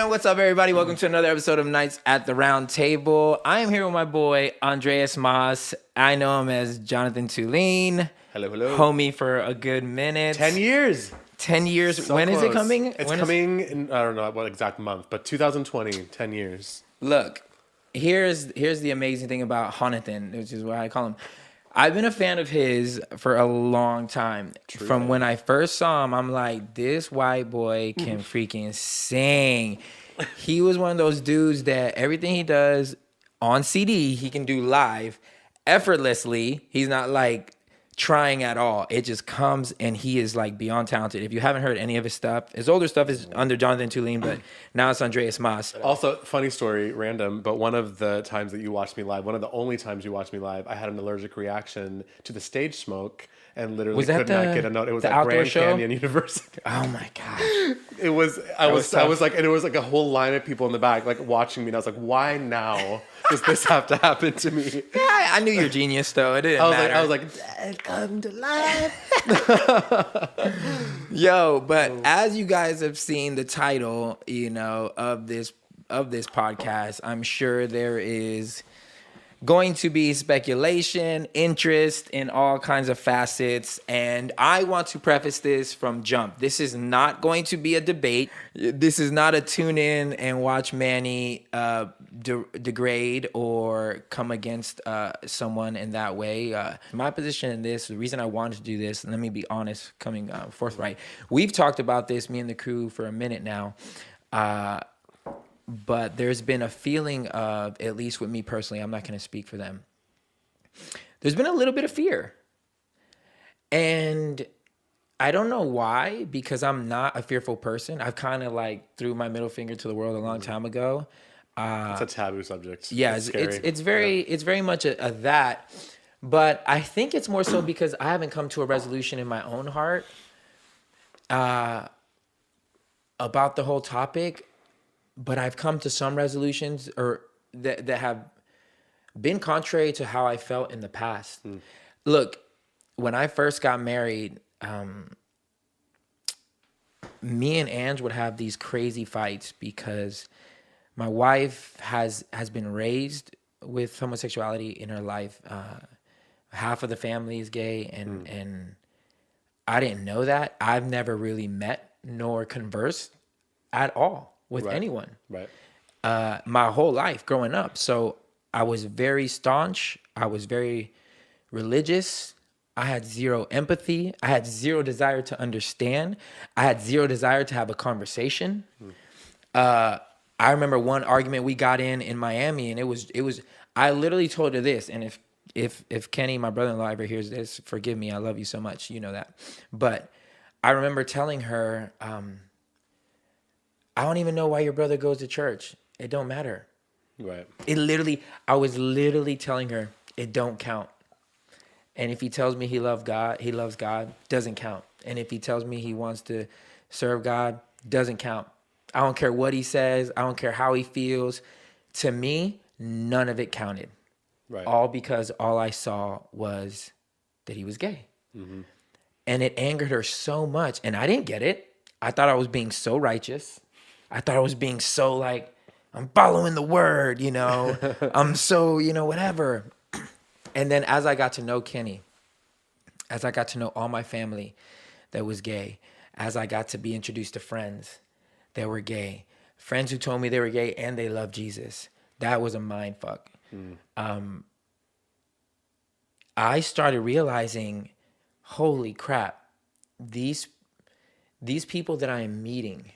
And what's up, everybody? Welcome to another episode of Nights at the Round Table. I am here with my boy, Andreas Moss. I know him as Jonathan Tulane. Hello, hello. Homie for a good minute. 10 years. 10 years. So when close. is it coming? It's coming in, I don't know what exact month, but 2020, 10 years. Look, here's the amazing thing about Jonathan, which is what I call him. I've been a fan of his for a long time. True. From when I first saw him, I'm like, this white boy can freaking sing. He was one of those dudes that everything he does on CD, he can do live effortlessly. He's not like trying at all. It just comes, and he is like beyond talented. If you haven't heard any of his stuff, his older stuff is under Jonathan Tulane, but now it's Andreas Moss. Also, funny story, random, but one of the times that you watched me live, one of the only times you watched me live, I had an allergic reaction to the stage smoke and literally could not get a note. It was at Grand Canyon University. Oh my gosh. It was, I was like, and it was like a whole line of people in the back, like watching me. And I was like, why now does this have to happen to me? Yeah, I knew you're genius though. It didn't matter. I was like, Dad, come to life. Yo, but as you guys have seen the title, you know, of this podcast, I'm sure there is going to be speculation, interest in all kinds of facets. And I want to preface this from jump. This is not going to be a debate. This is not a tune in and watch Manny degrade or come against someone in that way. My position in this, the reason I wanted to do this, and let me be honest, coming forthright. We've talked about this, me and the crew, for a minute now. But there's been a feeling of, at least with me personally, I'm not going to speak for them. There's been a little bit of fear. And I don't know why, because I'm not a fearful person. I've kind of like threw my middle finger to the world a long time ago. It's a taboo subject. Yeah, it's very much a that. But I think it's more so because I haven't come to a resolution in my own heart about the whole topic. But I've come to some resolutions or that have been contrary to how I felt in the past. Look, when I first got married, me and Ange would have these crazy fights because my wife has been raised with homosexuality in her life. Half of the family is gay, and I didn't know that. I've never really met nor conversed at all with anyone. Right. My whole life growing up. So I was very staunch. I was very religious. I had zero empathy. I had zero desire to understand. I had zero desire to have a conversation. I remember one argument we got in Miami, and it was I literally told her this, and if Kenny, my brother-in-law, ever hears this, forgive me, I love you so much, you know that. But I remember telling her, I don't even know why your brother goes to church. It don't matter. Right. I was literally telling her, it don't count. And if he tells me he loves God, doesn't count. And if he tells me he wants to serve God, doesn't count. I don't care what he says. I don't care how he feels. To me, none of it counted. Right. All because all I saw was that he was gay. Mm-hmm. And it angered her so much. And I didn't get it. I thought I was being so righteous. I thought I was being so like, I'm following the word, you know, I'm so, you know, whatever. And then as I got to know Kenny, as I got to know all my family that was gay, as I got to be introduced to friends that were gay, friends who told me they were gay and they love Jesus, that was a mind fuck. I started realizing, holy crap, these people that I am meeting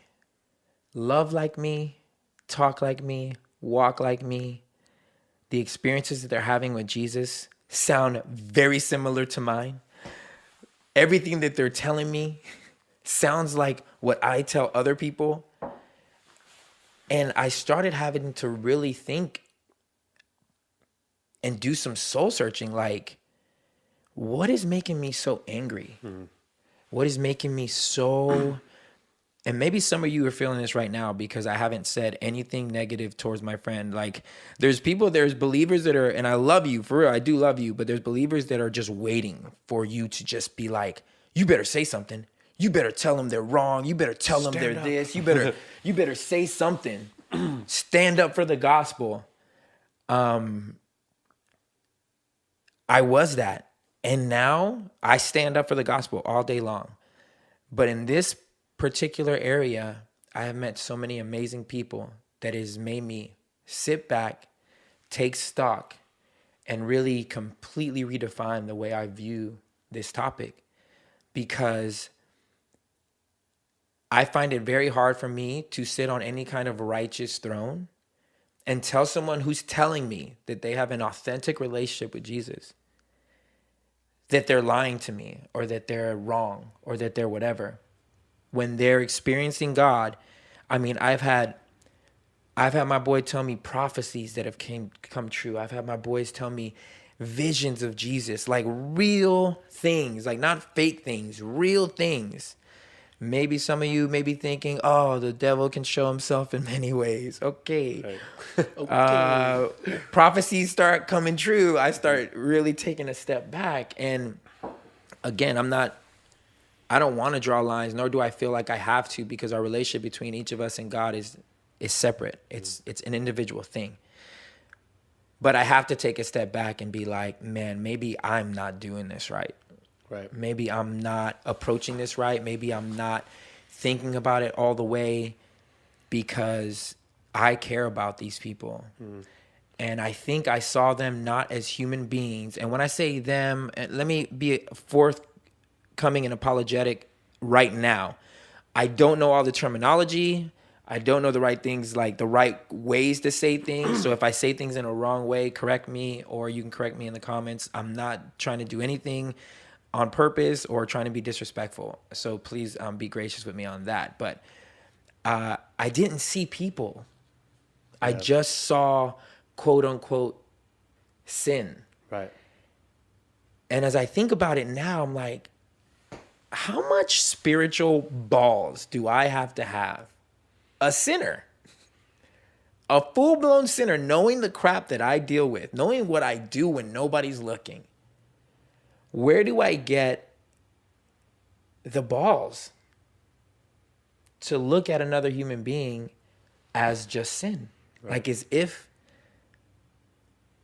love like me, talk like me, walk like me. The experiences that they're having with Jesus sound very similar to mine. Everything that they're telling me sounds like what I tell other people. And I started having to really think and do some soul searching, like, what is making me so angry? What is making me so... And maybe some of you are feeling this right now because I haven't said anything negative towards my friend. Like, there's believers that are, and I love you, for real, I do love you, but there's believers that are just waiting for you to just be like, you better say something. you better tell them they're wrong. You better tell them they're this. You better say something. Stand up for the gospel. I was that. And now I stand up for the gospel all day long. But in this particular area, I have met so many amazing people that has made me sit back, take stock, and really completely redefine the way I view this topic. Because I find it very hard for me to sit on any kind of righteous throne and tell someone who's telling me that they have an authentic relationship with Jesus that they're lying to me, or that they're wrong, or that they're whatever. When they're experiencing God, I mean, I've had my boy tell me prophecies that have come true. I've had my boys tell me visions of Jesus, like real things, like not fake things, real things. Maybe some of you may be thinking, oh, the devil can show himself in many ways. Okay. Okay. Prophecies start coming true. I start really taking a step back. And again, I don't want to draw lines, nor do I feel like I have to, because our relationship between each of us and God is separate. It's an individual thing. But I have to take a step back and be like, man, maybe I'm not doing this right. Right. Maybe I'm not approaching this right. Maybe I'm not thinking about it all the way, because I care about these people. And I think I saw them not as human beings. And when I say them, let me be forthcoming and apologetic right now. I don't know all the terminology. I don't know the right things, like the right ways to say things. So if I say things in a wrong way, correct me, or you can correct me in the comments. I'm not trying to do anything on purpose or trying to be disrespectful. So please be gracious with me on that. But I didn't see people. Yeah. I just saw, quote unquote, sin. Right. And as I think about it now, I'm like, how much spiritual balls do I have to have? A sinner, a full-blown sinner, knowing the crap that I deal with, knowing what I do when nobody's looking. Where do I get the balls to look at another human being as just sin? Right. Like as if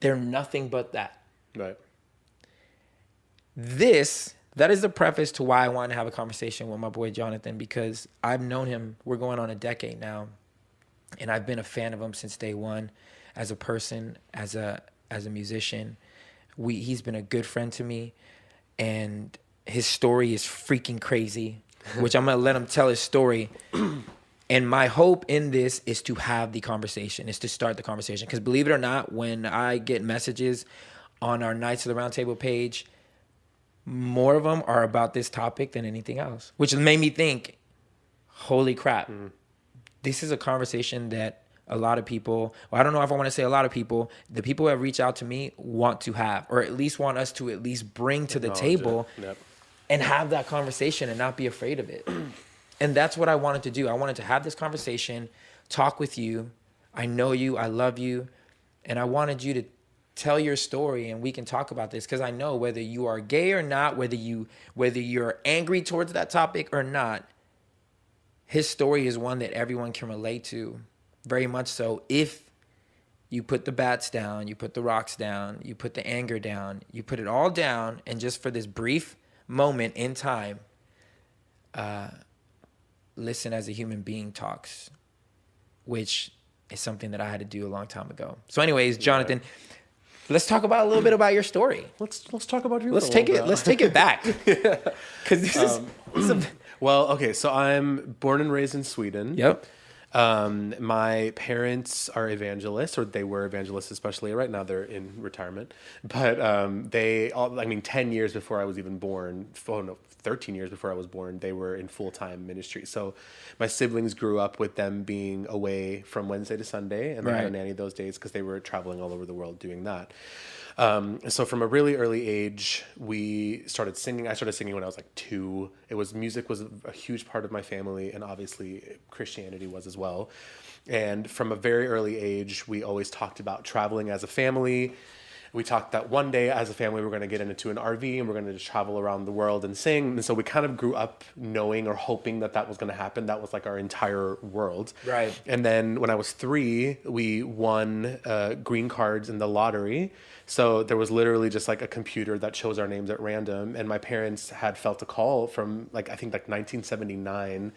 they're nothing but that. Right. That is the preface to why I want to have a conversation with my boy Jonathan, because I've known him, we're going on a decade now, and I've been a fan of him since day one, as a person, as a musician. He's been a good friend to me. And his story is freaking crazy, which I'm going to let him tell his story. And my hope in this is to have the conversation, is to start the conversation. Because believe it or not, when I get messages on our Knights of the Round Table page, more of them are about this topic than anything else, which made me think, holy crap, this is a conversation that a lot of people, well, I don't know if I want to say a lot of people, the people who have reached out to me want to have, or at least want us to at least bring to the table and have that conversation and not be afraid of it. And that's what I wanted to do. I wanted to have this conversation, talk with you. I know you, I love you, and I wanted you to tell your story and we can talk about this, because I know whether you are gay or not, whether you're angry towards that topic or not, his story is one that everyone can relate to. Very much so. If you put the bats down, you put the rocks down, you put the anger down, you put it all down, and just for this brief moment in time, listen as a human being talks, which is something that I had to do a long time ago. So anyways, Jonathan, let's talk about a little bit about your story. Let's talk about you. Let's take it back. Because this is well, okay, so I'm born and raised in Sweden. Yep. My parents are evangelists, or they were evangelists, especially right now they're in retirement. But 10 years before I was even born, 13 years before I was born, they were in full-time ministry. So my siblings grew up with them being away from Wednesday to Sunday, and they had a nanny those days because they were traveling all over the world doing that. So from a really early age, we started singing. I started singing when I was like 2. Music was a huge part of my family, and obviously Christianity was as well. And from a very early age, we always talked about traveling as a family. we talked that one day as a family we're going to get into an RV and we're going to travel around the world and sing. And so we kind of grew up knowing or hoping that that was going to happen. That was like our entire world. Right. And then when I was 3, we won green cards in the lottery. So there was literally just like a computer that chose our names at random. And my parents had felt a call from like, I think like 1979.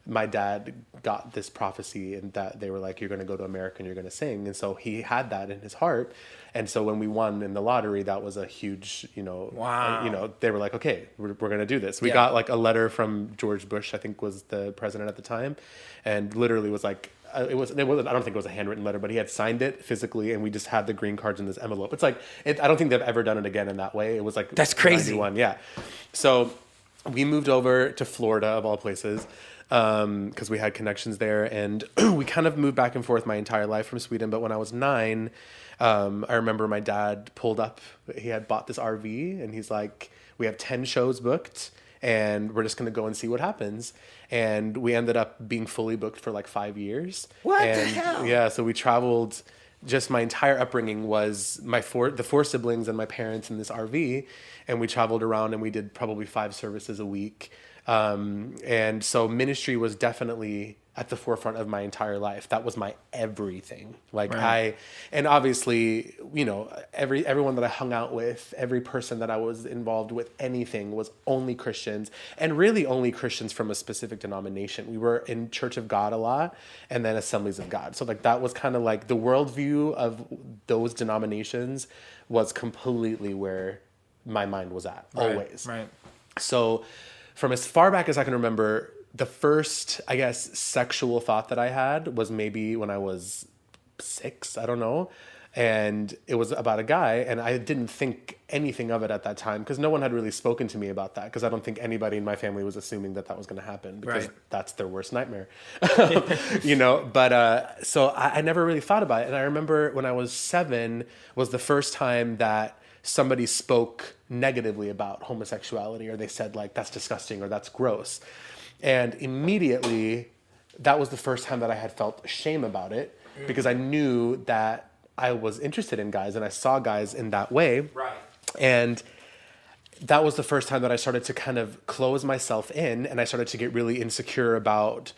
My dad got this prophecy and that they were like, you're going to go to America and you're going to sing. And so he had that in his heart. And so when we won in the lottery, that was a huge, wow. They were like, okay, we're going to do this. We got like a letter from George Bush, I think was the president at the time. And literally was like, it wasn't, I don't think it was a handwritten letter, but he had signed it physically. And we just had the green cards in this envelope. It's like, I don't think they've ever done it again in that way. It was like, that's crazy. 91, yeah. So we moved over to Florida of all places. Because we had connections there, and we kind of moved back and forth my entire life from Sweden. But when I was 9, I remember my dad pulled up. He had bought this RV, and he's like, "We have 10 shows booked, and we're just gonna go and see what happens." And we ended up being fully booked for like 5 years. What the hell? Yeah, so we traveled. Just my entire upbringing was the 4 siblings and my parents in this RV, and we traveled around and we did probably 5 services a week. And so ministry was definitely at the forefront of my entire life. That was my everything. Like right. and obviously, everyone that I hung out with, every person that I was involved with, anything was only Christians, and really only Christians from a specific denomination. We were in Church of God a lot, and then Assemblies of God. So like that was kind of like the worldview of those denominations was completely where my mind was at, always. Right. So from as far back as I can remember, the first, I guess, sexual thought that I had was maybe when I was 6, I don't know. And it was about a guy, and I didn't think anything of it at that time because no one had really spoken to me about that, because I don't think anybody in my family was assuming that that was going to happen, because that's their worst nightmare, But so I never really thought about it. And I remember when I was 7 was the first time that somebody spoke negatively about homosexuality, or they said like, that's disgusting or that's gross. And immediately that was the first time that I had felt shame about it, because I knew that I was interested in guys and I saw guys in that way. Right. And that was the first time that I started to kind of close myself in, and I started to get really insecure about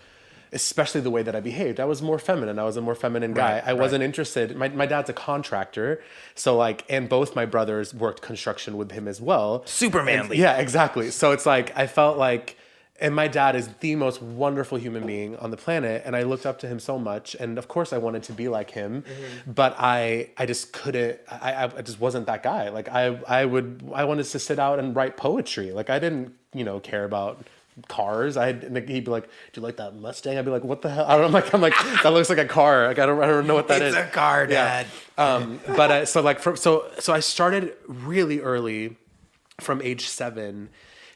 especially the way that I behaved. I was more feminine. I was a more feminine guy. I wasn't interested. My dad's a contractor. So like, and both my brothers worked construction with him as well. Super manly. And, yeah, exactly. So it's like, I felt like, and my dad is the most wonderful human being on the planet. And I looked up to him so much. And of course I wanted to be like him, but I just couldn't, I just wasn't that guy. Like I wanted to sit out and write poetry. Like I didn't, care about cars. He'd be like, "Do you like that Mustang?" I'd be like, "What the hell?" I'm like, that looks like a car. Like I don't know what that is. It's a car, Dad. Yeah. So I started really early, from age 7,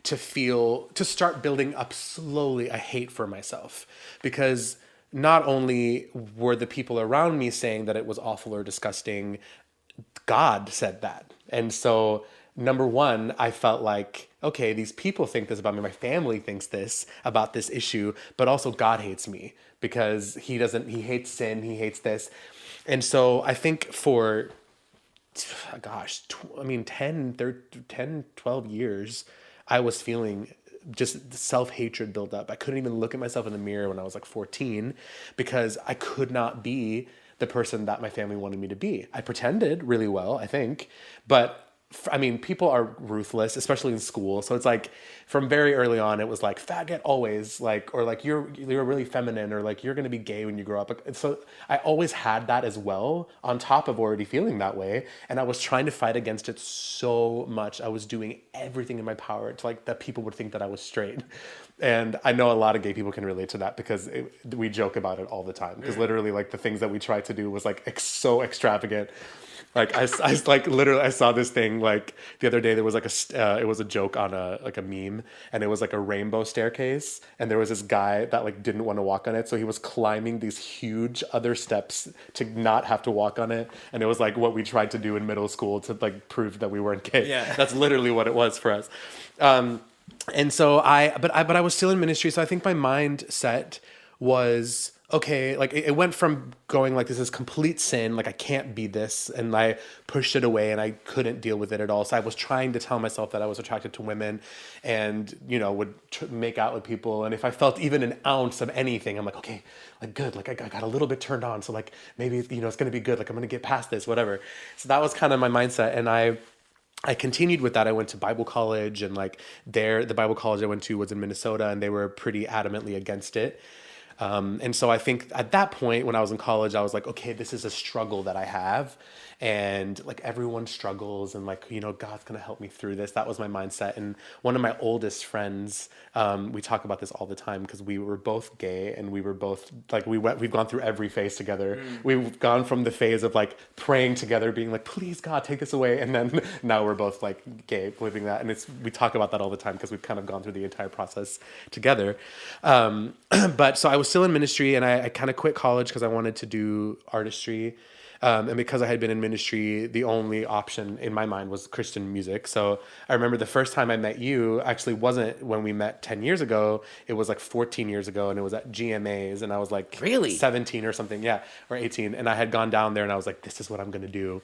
to start building up slowly a hate for myself, because not only were the people around me saying that it was awful or disgusting, God said that. And so number one, I felt like, okay, these people think this about me. My family thinks this about this issue, but also God hates me because he hates sin. He hates this. And so I think for, 10, 12 years, I was feeling just self-hatred build up. I couldn't even look at myself in the mirror when I was like 14 because I could not be the person that my family wanted me to be. I pretended really well, I think, but people are ruthless, especially in school. So it's like from very early on, it was like faggot always, like, or like you're really feminine, or like you're going to be gay when you grow up. So I always had that as well, on top of already feeling that way. And I was trying to fight against it so much. I was doing everything in my power to like that people would think that I was straight. And I know a lot of gay people can relate to that because we joke about it all the time. Because literally like the things that we tried to do was like so extravagant. Like I saw this thing like the other day. There was like it was a joke on a meme, and it was like a rainbow staircase, and there was this guy that like didn't want to walk on it, so he was climbing these huge other steps to not have to walk on it. And it was like what we tried to do in middle school to like prove that we weren't gay. Yeah, that's literally what it was for us. And so I was still in ministry, so I think my mindset was, okay, like it went from going like this is complete sin, like I can't be this, and I pushed it away and I couldn't deal with it at all. So I was trying to tell myself that I was attracted to women and, you know, would make out with people. And if I felt even an ounce of anything, I'm like, okay, like good, like I got a little bit turned on. So like maybe, you know, it's going to be good. Like I'm going to get past this, whatever. So that was kind of my mindset. And I continued with that. I went to Bible college, and like the Bible college I went to was in Minnesota, and they were pretty adamantly against it. And so I think at that point when I was in college, I was like, okay, this is a struggle that I have, and like everyone struggles, and like, you know, God's going to help me through this. That was my mindset. And one of my oldest friends, we talk about this all the time because we were both gay, and we were both like, we've gone through every phase together. We've gone from the phase of like praying together, being like, please God, take this away. And then now we're both like gay, living that. And we talk about that all the time because we've kind of gone through the entire process together. But so I was still in ministry, and I kind of quit college because I wanted to do artistry. And because I had been in ministry, the only option in my mind was Christian music. So I remember the first time I met you actually wasn't when we met 10 years ago. It was like 14 years ago, and it was at GMA's, and I was like really 17 or something. Yeah, or 18. And I had gone down there, and I was like, this is what I'm going to do.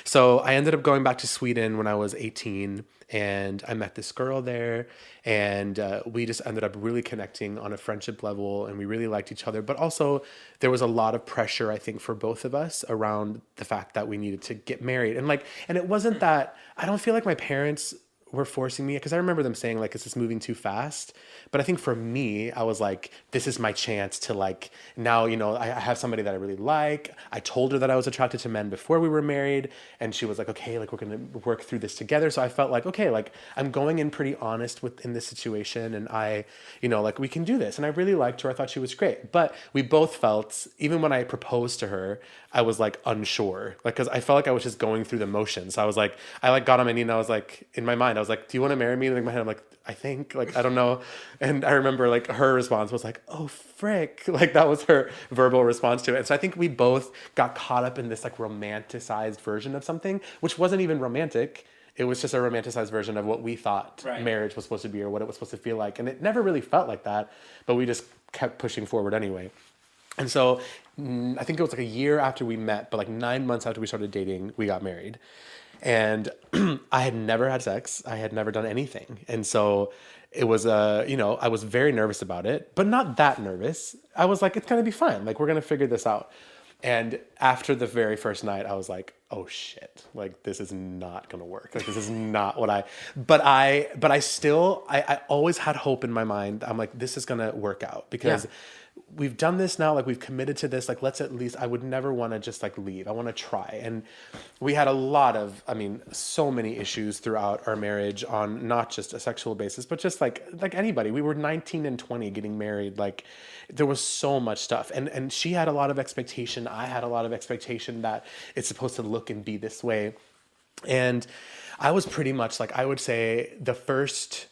So I ended up going back to Sweden when I was 18, and I met this girl there, and we just ended up really connecting on a friendship level, and we really liked each other. But also there was a lot of pressure, I think, for both of us around the fact that we needed to get married. And it wasn't that, I don't feel like my parents were forcing me, because I remember them saying like, is this moving too fast? But I think for me, I was like, this is my chance to like, now, you know, I have somebody that I really like. I told her that I was attracted to men before we were married, and she was like, okay, like we're going to work through this together. So I felt like, okay, like I'm going in pretty honest in this situation, and I, you know, like we can do this. And I really liked her. I thought she was great. But we both felt, even when I proposed to her, I was like unsure, like, cause I felt like I was just going through the motions. I was like, I like got on my knee, and I was like, in my mind, I was like, do you want to marry me? And in my head, I'm like, I think, like, I don't know. And I remember like her response was like, oh, frick. Like that was her verbal response to it. And so I think we both got caught up in this like romanticized version of something, which wasn't even romantic. It was just a romanticized version of what we thought marriage was supposed to be, or what it was supposed to feel like. And it never really felt like that, but we just kept pushing forward anyway. And so I think it was like a year after we met, but like 9 months after we started dating, we got married. And I had never had sex. I had never done anything. And so it was, you know, I was very nervous about it, but not that nervous. I was like, it's going to be fine. Like, we're going to figure this out. And after the very first night, I was like, oh shit, like this is not going to work. Like, this is not what but I always had hope in my mind. I'm like, this is going to work out, because we've done this now, like we've committed to this, like let's at least, I would never want to just like leave. I want to try. And we had a lot of, I mean, so many issues throughout our marriage on not just a sexual basis, but just like anybody. We were 19 and 20 getting married. Like there was so much stuff. And she had a lot of expectation. I had a lot of expectation that it's supposed to look and be this way. And I was pretty much like, I would say the first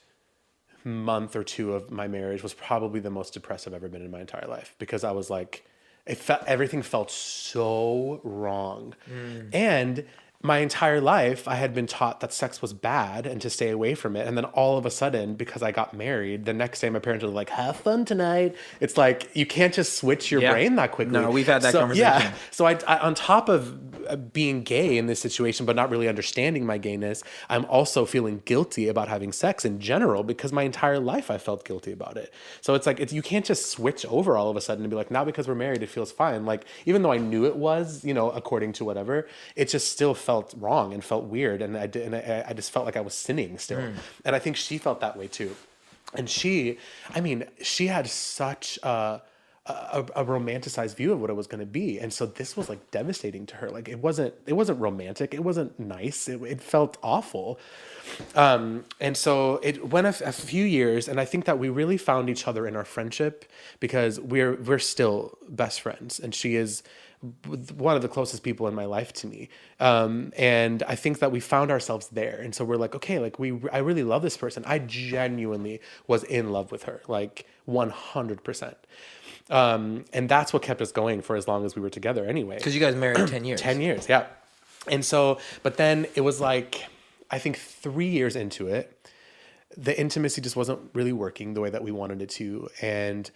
month or two of my marriage was probably the most depressed I've ever been in my entire life, because I was like, everything felt so wrong. And my entire life, I had been taught that sex was bad and to stay away from it. And then all of a sudden, because I got married, the next day my parents were like, have fun tonight. It's like, you can't just switch your brain that quickly. No, we've had that conversation. Yeah. So I, on top of being gay in this situation, but not really understanding my gayness, I'm also feeling guilty about having sex in general, because my entire life I felt guilty about it. So it's like, you can't just switch over all of a sudden and be like, now because we're married, it feels fine. Like, even though I knew it was, you know, according to whatever, it just still felt wrong and felt weird, and I just felt like I was sinning still. And I think she felt that way too. And she had such a romanticized view of what it was going to be, and so this was like devastating to her. Like it wasn't romantic, it wasn't nice, it felt awful. And so it went a few years, and I think that we really found each other in our friendship, because we're still best friends, and she is one of the closest people in my life to me. And I think that we found ourselves there. And so we're like, okay, like I really love this person. I genuinely was in love with her, like 100%. And that's what kept us going for as long as we were together anyway. Because you guys married 10 years. 10 years, yeah. And so, but then it was like, I think 3 years into it, the intimacy just wasn't really working the way that we wanted it to. And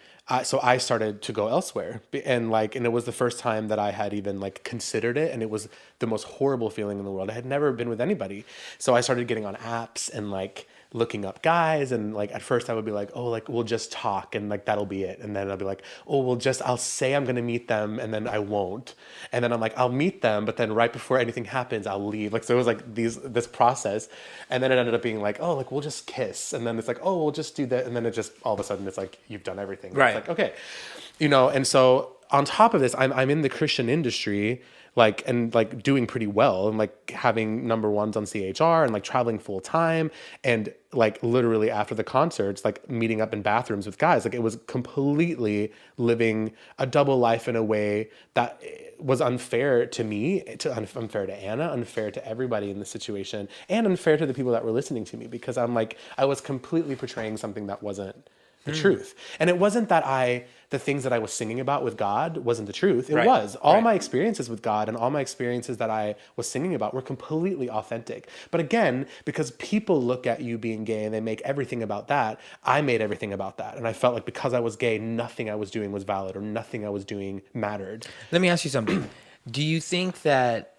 so I started to go elsewhere, and it was the first time that I had even like considered it. And it was the most horrible feeling in the world. I had never been with anybody. So I started getting on apps and like looking up guys, and like at first I would be like, oh, like we'll just talk and like that'll be it. And then I'll be like, oh, I'll say I'm gonna meet them and then I won't. And then I'm like, I'll meet them, but then right before anything happens, I'll leave. Like so it was like this process. And then it ended up being like, oh, like we'll just kiss. And then it's like, oh, we'll just do that. And then it just all of a sudden it's like you've done everything. Right. It's like, okay. And so on top of this, I'm in the Christian industry, and doing pretty well, and like having number ones on CHR, and like traveling full time, and like literally after the concerts, like meeting up in bathrooms with guys. Like it was completely living a double life in a way that was unfair to me, unfair to Anna, unfair to everybody in the situation, and unfair to the people that were listening to me, because I was completely portraying something that wasn't the truth. And it wasn't that the things that I was singing about with God wasn't the truth. It was. All my experiences with God and all my experiences that I was singing about were completely authentic. But again, because people look at you being gay and they make everything about that, I made everything about that. And I felt like because I was gay, nothing I was doing was valid, or nothing I was doing mattered. Let me ask you something. Do you think that,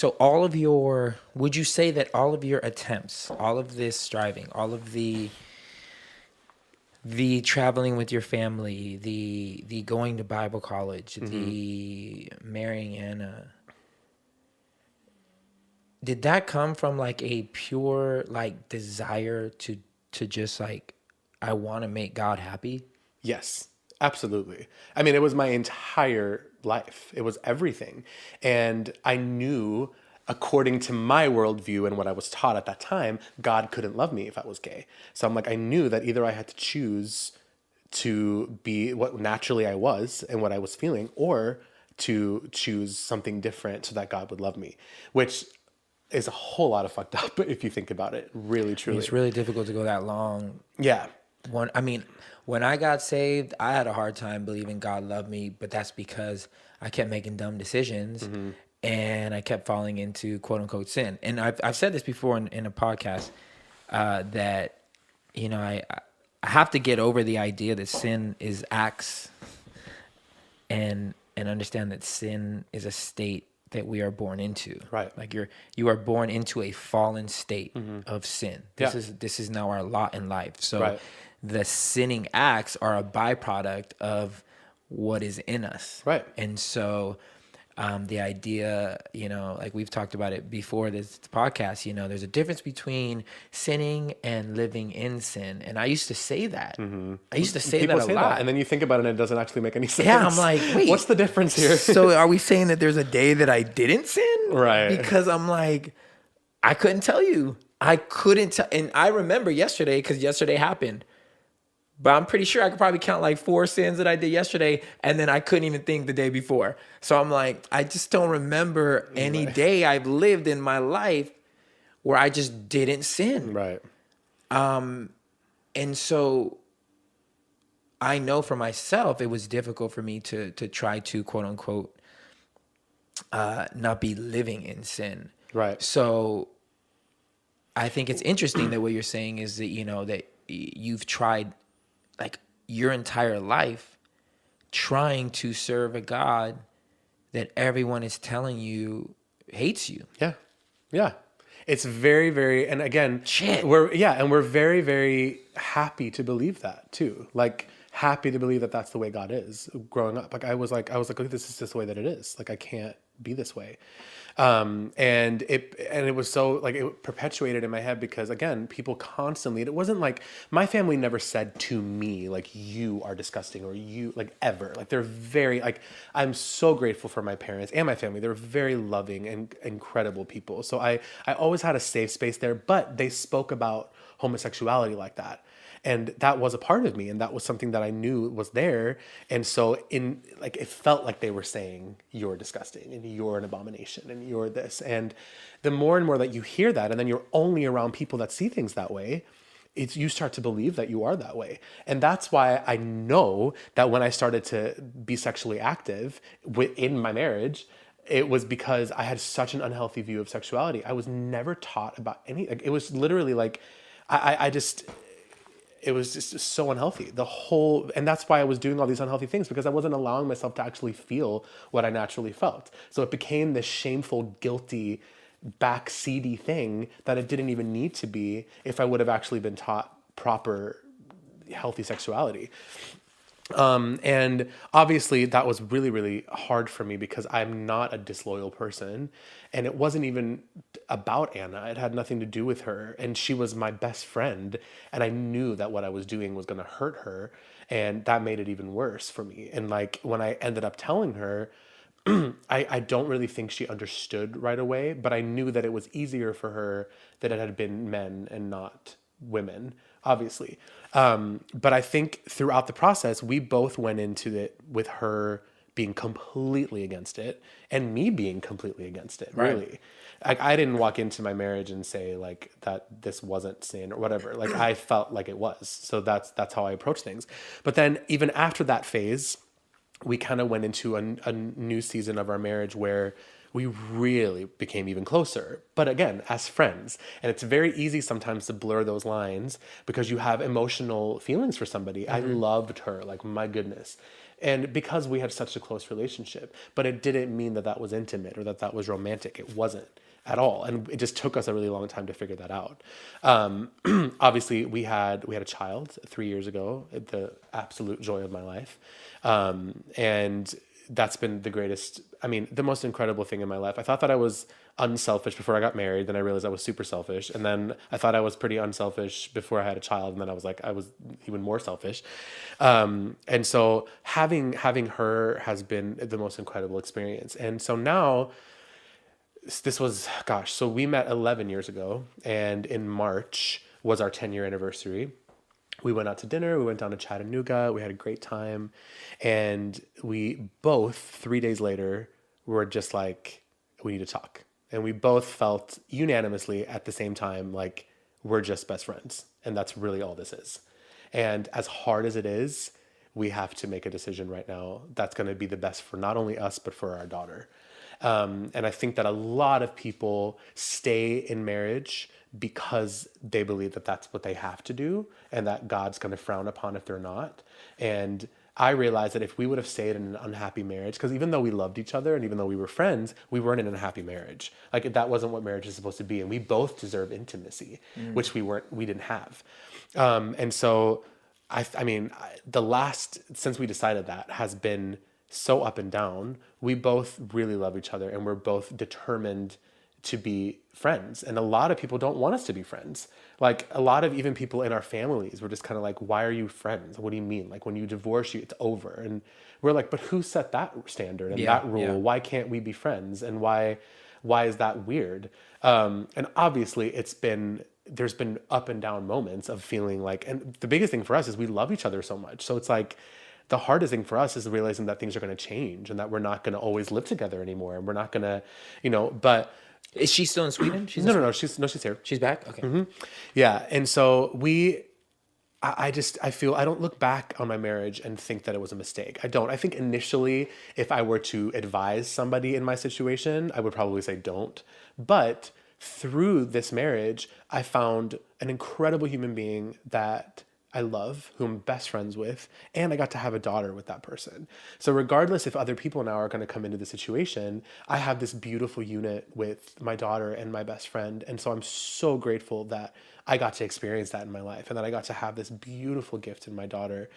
would you say that all of your attempts, all of this striving, all of the traveling with your family, the going to Bible college, the marrying Anna, did that come from like a pure like desire to just like, I want to make God happy? Yes, absolutely. I mean, it was my entire life. It was everything. And I knew, according to my worldview and what I was taught at that time, God couldn't love me if I was gay. So I'm like, I knew that either I had to choose to be what naturally I was and what I was feeling, or to choose something different so that God would love me, which is a whole lot of fucked up if you think about it, really, truly. It's really difficult to go that long. Yeah. When I got saved, I had a hard time believing God loved me, but that's because I kept making dumb decisions. And I kept falling into quote unquote sin. And I've said this before in a podcast, that, I have to get over the idea that sin is acts, and understand that sin is a state that we are born into. Right. Like you are born into a fallen state of sin. This is now our lot in life. So the sinning acts are a byproduct of what is in us. Right. And so the idea, like we've talked about it before this podcast, there's a difference between sinning and living in sin. And I used to say that. I used to say People that a lot. and then you think about it and it doesn't actually make any sense. Yeah, I'm like, wait. What's the difference here? So are we saying that there's a day that I didn't sin? Right. Because I'm like, I couldn't tell you. I couldn't tell. And I remember yesterday, because yesterday happened. But I'm pretty sure I could probably count like 4 sins that I did yesterday, and then I couldn't even think the day before. So I'm like, I just don't remember any day I've lived in my life where I just didn't sin. Right. And so I know for myself, it was difficult for me to try to quote unquote not be living in sin. Right. So I think it's interesting that what you're saying is that, that you've tried like your entire life trying to serve a God that everyone is telling you hates you. Yeah. Yeah. It's very, very, and again, Shit. we're very, very happy to believe that too. Like happy to believe that that's the way God is. Growing up, like I was like, oh, this is just the way that it is. Like I can't be this way. And it was so like it perpetuated in my head because again, people constantly, it wasn't like my family never said to me, like, you are disgusting or you like ever, like they're very, like, I'm so grateful for my parents and my family. They're very loving and incredible people. So I always had a safe space there, but they spoke about homosexuality like that. And that was a part of me, and that was something that I knew was there. And so it felt like they were saying, you're disgusting and you're an abomination and you're this. And the more and more that you hear that, and then you're only around people that see things that way, you start to believe that you are that way. And that's why I know that when I started to be sexually active in my marriage, it was because I had such an unhealthy view of sexuality. I was never taught about any, like, it was literally like, I just, it was just so unhealthy. And that's why I was doing all these unhealthy things, because I wasn't allowing myself to actually feel what I naturally felt. So it became this shameful, guilty, backseaty thing that it didn't even need to be if I would have actually been taught proper, healthy sexuality. And obviously that was really, really hard for me because I'm not a disloyal person, and it wasn't even about Anna. It had nothing to do with her, and she was my best friend, and I knew that what I was doing was going to hurt her, and that made it even worse for me. And like when I ended up telling her, I don't really think she understood right away, but I knew that it was easier for her that it had been men and not women, obviously. But I think throughout the process, we both went into it with her being completely against it and me being completely against it, really. Like, I didn't walk into my marriage and say like that this wasn't sin or whatever. Like, I felt like it was. So that's how I approach things. But then even after that phase, we kind of went into a new season of our marriage where we really became even closer, but again, as friends. And it's very easy sometimes to blur those lines because you have emotional feelings for somebody. I loved her, like, my goodness. And because we had such a close relationship, but it didn't mean that that was intimate or that that was romantic. It wasn't at all. And it just took us a really long time to figure that out. Obviously we had a child 3 years ago, the absolute joy of my life. And that's been the most incredible thing in my life. I thought that I was unselfish before I got married. Then I realized I was super selfish. And then I thought I was pretty unselfish before I had a child. And then I was even more selfish. And so having her has been the most incredible experience. And so now so we met 11 years ago, and in March was our 10-year anniversary. We went out to dinner. We went down to Chattanooga. We had a great time. And we both, 3 days later, were just like, we need to talk. And we both felt unanimously at the same time, like, we're just best friends. And that's really all this is. And as hard as it is, we have to make a decision right now that's going to be the best for not only us, but for our daughter. And I think that a lot of people stay in marriage because they believe that that's what they have to do and that God's going to frown upon if they're not. And I realized that if we would have stayed in an unhappy marriage, because even though we loved each other and even though we were friends, we weren't in a happy marriage. Like, that wasn't what marriage is supposed to be. And we both deserve intimacy, which we didn't have. And so since we decided that has been so up and down. We both really love each other and we're both determined to be friends. And a lot of people don't want us to be friends. Like, a lot of even people in our families were just kind of like, why are you friends? What do you mean? Like, when you divorce, it's over. And we're like, but who set that standard and that rule? Yeah. Why can't we be friends? And why is that weird? And obviously there's been up and down moments of feeling like, and the biggest thing for us is we love each other so much. So it's like, the hardest thing for us is realizing that things are going to change and that we're not going to always live together anymore. And we're not going to, but. Is she still in Sweden? No. She's here. She's back? Okay. Mm-hmm. Yeah. And so I feel I don't look back on my marriage and think that it was a mistake. I don't. I think initially, if I were to advise somebody in my situation, I would probably say don't. But through this marriage, I found an incredible human being that I love, who I'm best friends with, and I got to have a daughter with that person. So regardless if other people now are going to come into the situation, I have this beautiful unit with my daughter and my best friend. And so I'm so grateful that I got to experience that in my life and that I got to have this beautiful gift in my daughter.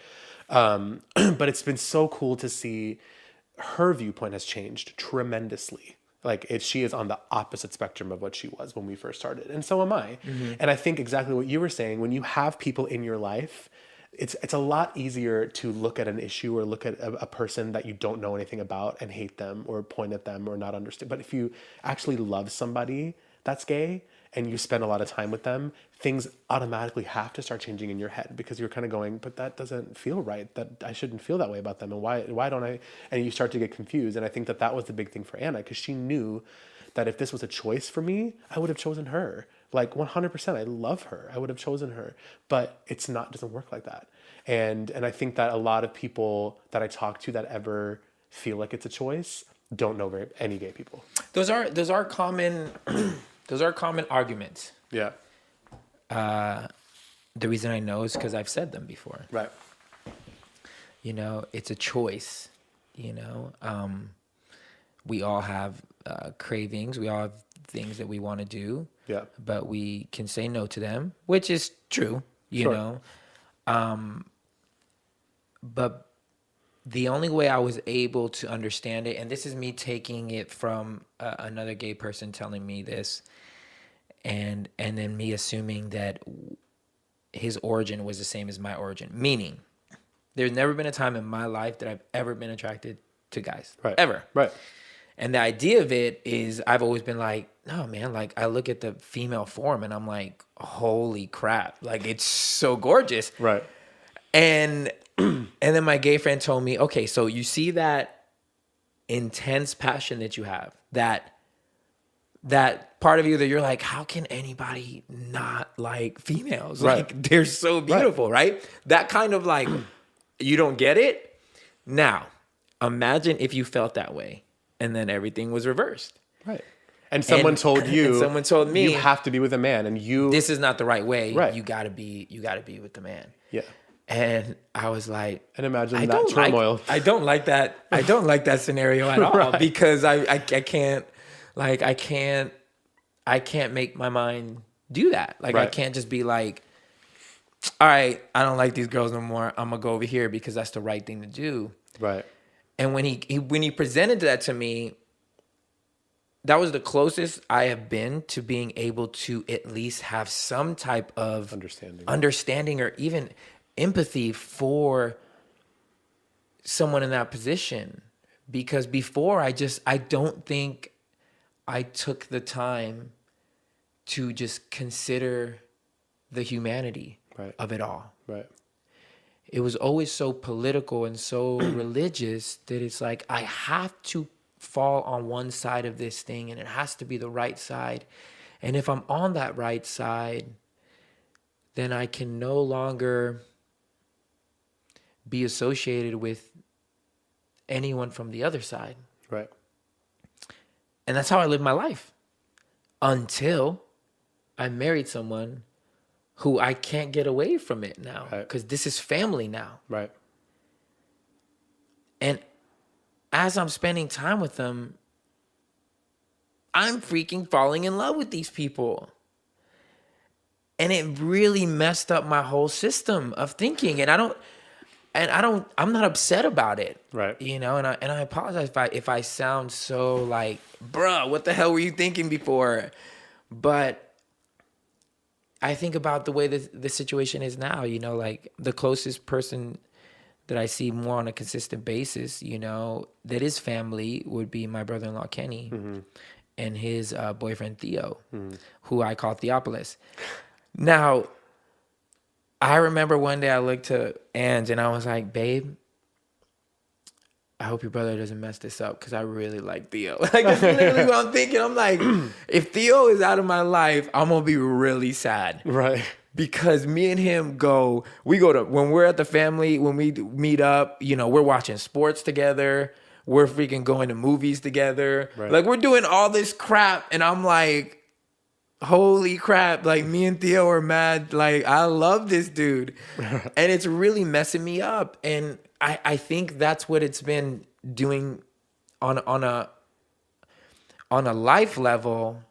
But it's been so cool to see her viewpoint has changed tremendously. Like, she is on the opposite spectrum of what she was when we first started. And so am I. Mm-hmm. And I think exactly what you were saying, when you have people in your life, it's a lot easier to look at an issue or look at a person that you don't know anything about and hate them or point at them or not understand. But if you actually love somebody that's gay and you spend a lot of time with them, things automatically have to start changing in your head because you're kind of going, but that doesn't feel right. That I shouldn't feel that way about them. And why don't I? And you start to get confused. And I think that was the big thing for Anna, because she knew that if this was a choice for me, I would have chosen her. Like 100%, I love her. I would have chosen her, but doesn't work like that. And I think that a lot of people that I talk to that ever feel like it's a choice don't know any gay people. Those are common. Those are common arguments. Yeah. the reason I know is because I've said them before. Right. You know, it's a choice. You know, we all have cravings. We all have things that we want to do. Yeah. But we can say no to them, which is true. You know, but the only way I was able to understand it, and this is me taking it from another gay person telling me this, and then me assuming that his origin was the same as my origin. Meaning, there's never been a time in my life that I've ever been attracted to guys. Right. Ever. Right. And the idea of it is I've always been like, no, man, like I look at the female form and I'm like, holy crap. Like it's so gorgeous. Right. And then my gay friend told me, okay, so you see that intense passion that you have, that part of you that you're like, how can anybody not like females? Right. Like they're so beautiful, right? That kind of like, you don't get it. Now, imagine if you felt that way and then everything was reversed. Right. And someone told you, and someone told me, you have to be with a man, and this is not the right way. Right. You gotta be with the man. Yeah. And I was like, and imagine that turmoil. I don't like that. I don't like that scenario at all because I can't, like, I can't make my mind do that. Like, I can't just be like, all right, I don't like these girls no more. I'm gonna go over here because that's the right thing to do. Right. And when he presented that to me, that was the closest I have been to being able to at least have some type of understanding or even empathy for someone in that position. Because before I don't think I took the time to just consider the humanity of it all. Right. It was always so political and so religious that it's like I have to fall on one side of this thing and it has to be the right side. And if I'm on that right side, then I can no longer be associated with anyone from the other side. Right. And that's how I lived my life until I married someone who I can't get away from it now because this is family now. Right. And as I'm spending time with them, I'm freaking falling in love with these people. And it really messed up my whole system of thinking. And I'm not upset about it. Right. You know, and I apologize if I sound so like, bruh, what the hell were you thinking before? But I think about the way the situation is now, you know, like the closest person that I see more on a consistent basis, you know, that is family would be my brother-in-law, Kenny, and his boyfriend, Theo, who I call Theopolis. Now, I remember one day I looked to Ange and I was like, babe, I hope your brother doesn't mess this up because I really like Theo. Like, that's literally what I'm thinking. I'm like, if Theo is out of my life, I'm going to be really sad. Right. Because me and him when we're at the family, when we meet up, you know, we're watching sports together. We're freaking going to movies together. Right. Like, we're doing all this crap. And I'm like, holy crap. Like, me and Theo are mad. Like, I love this dude. And it's really messing me up. And I think that's what it's been doing on a life level.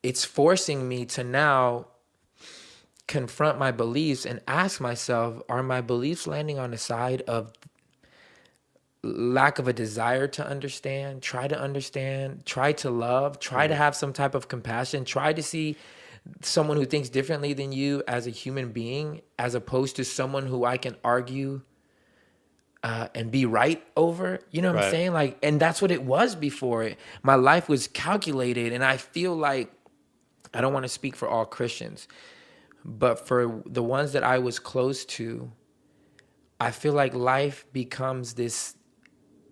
It's forcing me to now confront my beliefs and ask myself, are my beliefs landing on the side of lack of a desire to understand, try to love, try to have some type of compassion, try to see someone who thinks differently than you as a human being, as opposed to someone who I can argue and be right over, you know what I'm saying? Like, and that's what it was before. My life was calculated, and I feel like, I don't want to speak for all Christians, but for the ones that I was close to, I feel like life becomes this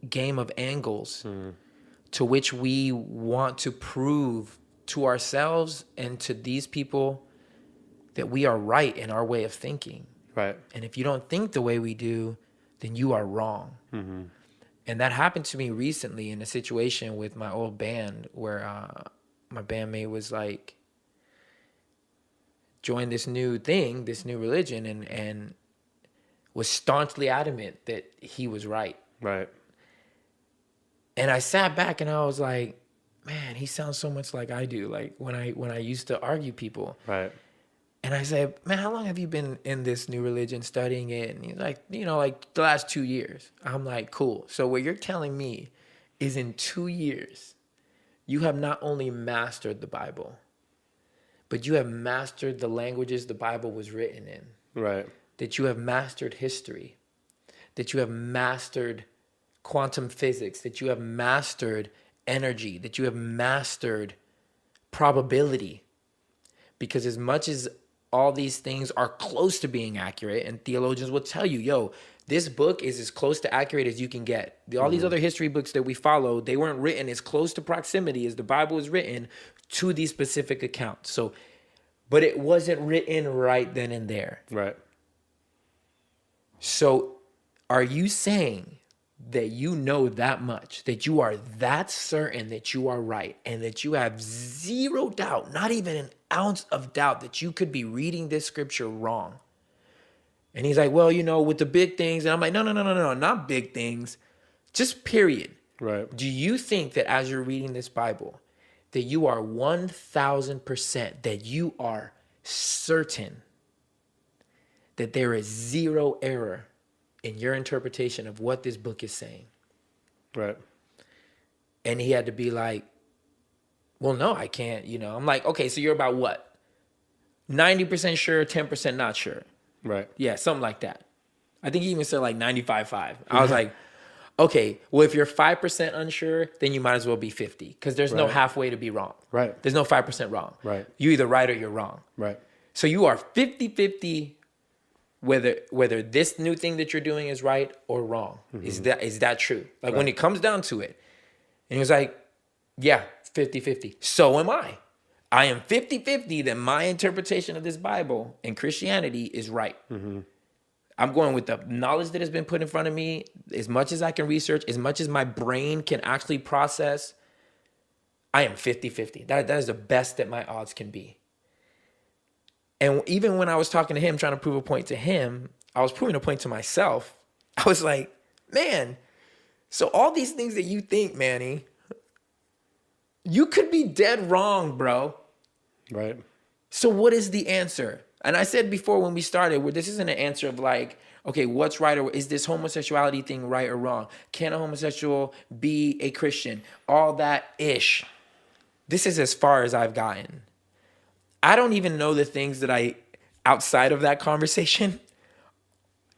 game of angles to which we want to prove to ourselves and to these people that we are right in our way of thinking. Right. And if you don't think the way we do, then you are wrong. Mm-hmm. And that happened to me recently in a situation with my old band where my bandmate was like, joined this new thing, this new religion, and was staunchly adamant that he was right. Right. And I sat back and I was like, man, he sounds so much like I do. Like when I used to argue people. Right. And I said, man, how long have you been in this new religion studying it? And he's like, like the last 2 years. I'm like, cool. So what you're telling me is in 2 years, you have not only mastered the Bible, but you have mastered the languages the Bible was written in. Right. That you have mastered history. That you have mastered quantum physics. That you have mastered energy. That you have mastered probability. Because as much as all these things are close to being accurate, and theologians will tell you, yo, this book is as close to accurate as you can get. All these other history books that we follow, they weren't written as close to proximity as the Bible is written to these specific accounts. So, but it wasn't written right then and there. Right. So are you saying that you know that much, that you are that certain that you are right, and that you have zero doubt, not even an ounce of doubt, that you could be reading this scripture wrong? And he's like, well, with the big things. And I'm like, no, not big things, just period. Right. Do you think that as you're reading this Bible, that you are 1,000%, that you are certain that there is zero error in your interpretation of what this book is saying? Right. And he had to be like, well, no, I can't, I'm like, okay, so you're about what? 90% sure, 10% not sure. Right. Yeah, something like that. I think he even said like 95.5. I was like, okay, well, if you're 5% unsure, then you might as well be 50, because there's no halfway to be wrong. Right. There's no 5% wrong. Right. You're either right or you're wrong. Right. So you are 50-50 whether this new thing that you're doing is right or wrong. Mm-hmm. Is that true? Like when it comes down to it. And he was like, yeah, 50-50. So am I. I am 50-50 that my interpretation of this Bible and Christianity is right. Mm-hmm. I'm going with the knowledge that has been put in front of me, as much as I can research, as much as my brain can actually process. I am 50-50. That is the best that my odds can be. And even when I was talking to him, trying to prove a point to him, I was proving a point to myself. I was like, man, so all these things that you think, Manny, you could be dead wrong, bro. Right. So what is the answer? And I said before when we started, where this isn't an answer of like, okay, what's right, or is this homosexuality thing right or wrong? Can a homosexual be a Christian? All that ish. This is as far as I've gotten. I don't even know the things that outside of that conversation,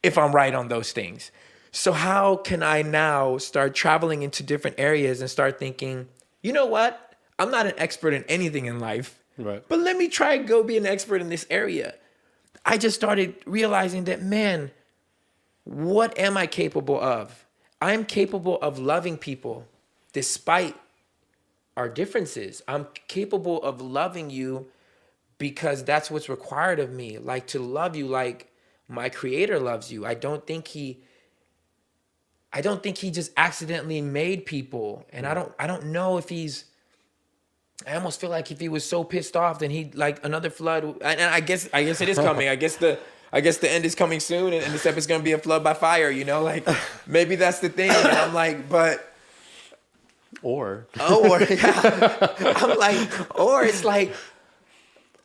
if I'm right on those things. So how can I now start traveling into different areas and start thinking, you know what? I'm not an expert in anything in life, right, but let me try and go be an expert in this area. I just started realizing that, man, what am I capable of? I'm capable of loving people despite our differences. I'm capable of loving you because that's what's required of me. Like, to love you like my Creator loves you. I don't think he just accidentally made people. And I don't know if I almost feel like if he was so pissed off, then he'd like another flood. And I guess it is coming. I guess the end is coming soon, and this episode's gonna be a flood by fire, like maybe that's the thing. And I'm like, but or yeah. I'm like, or it's like,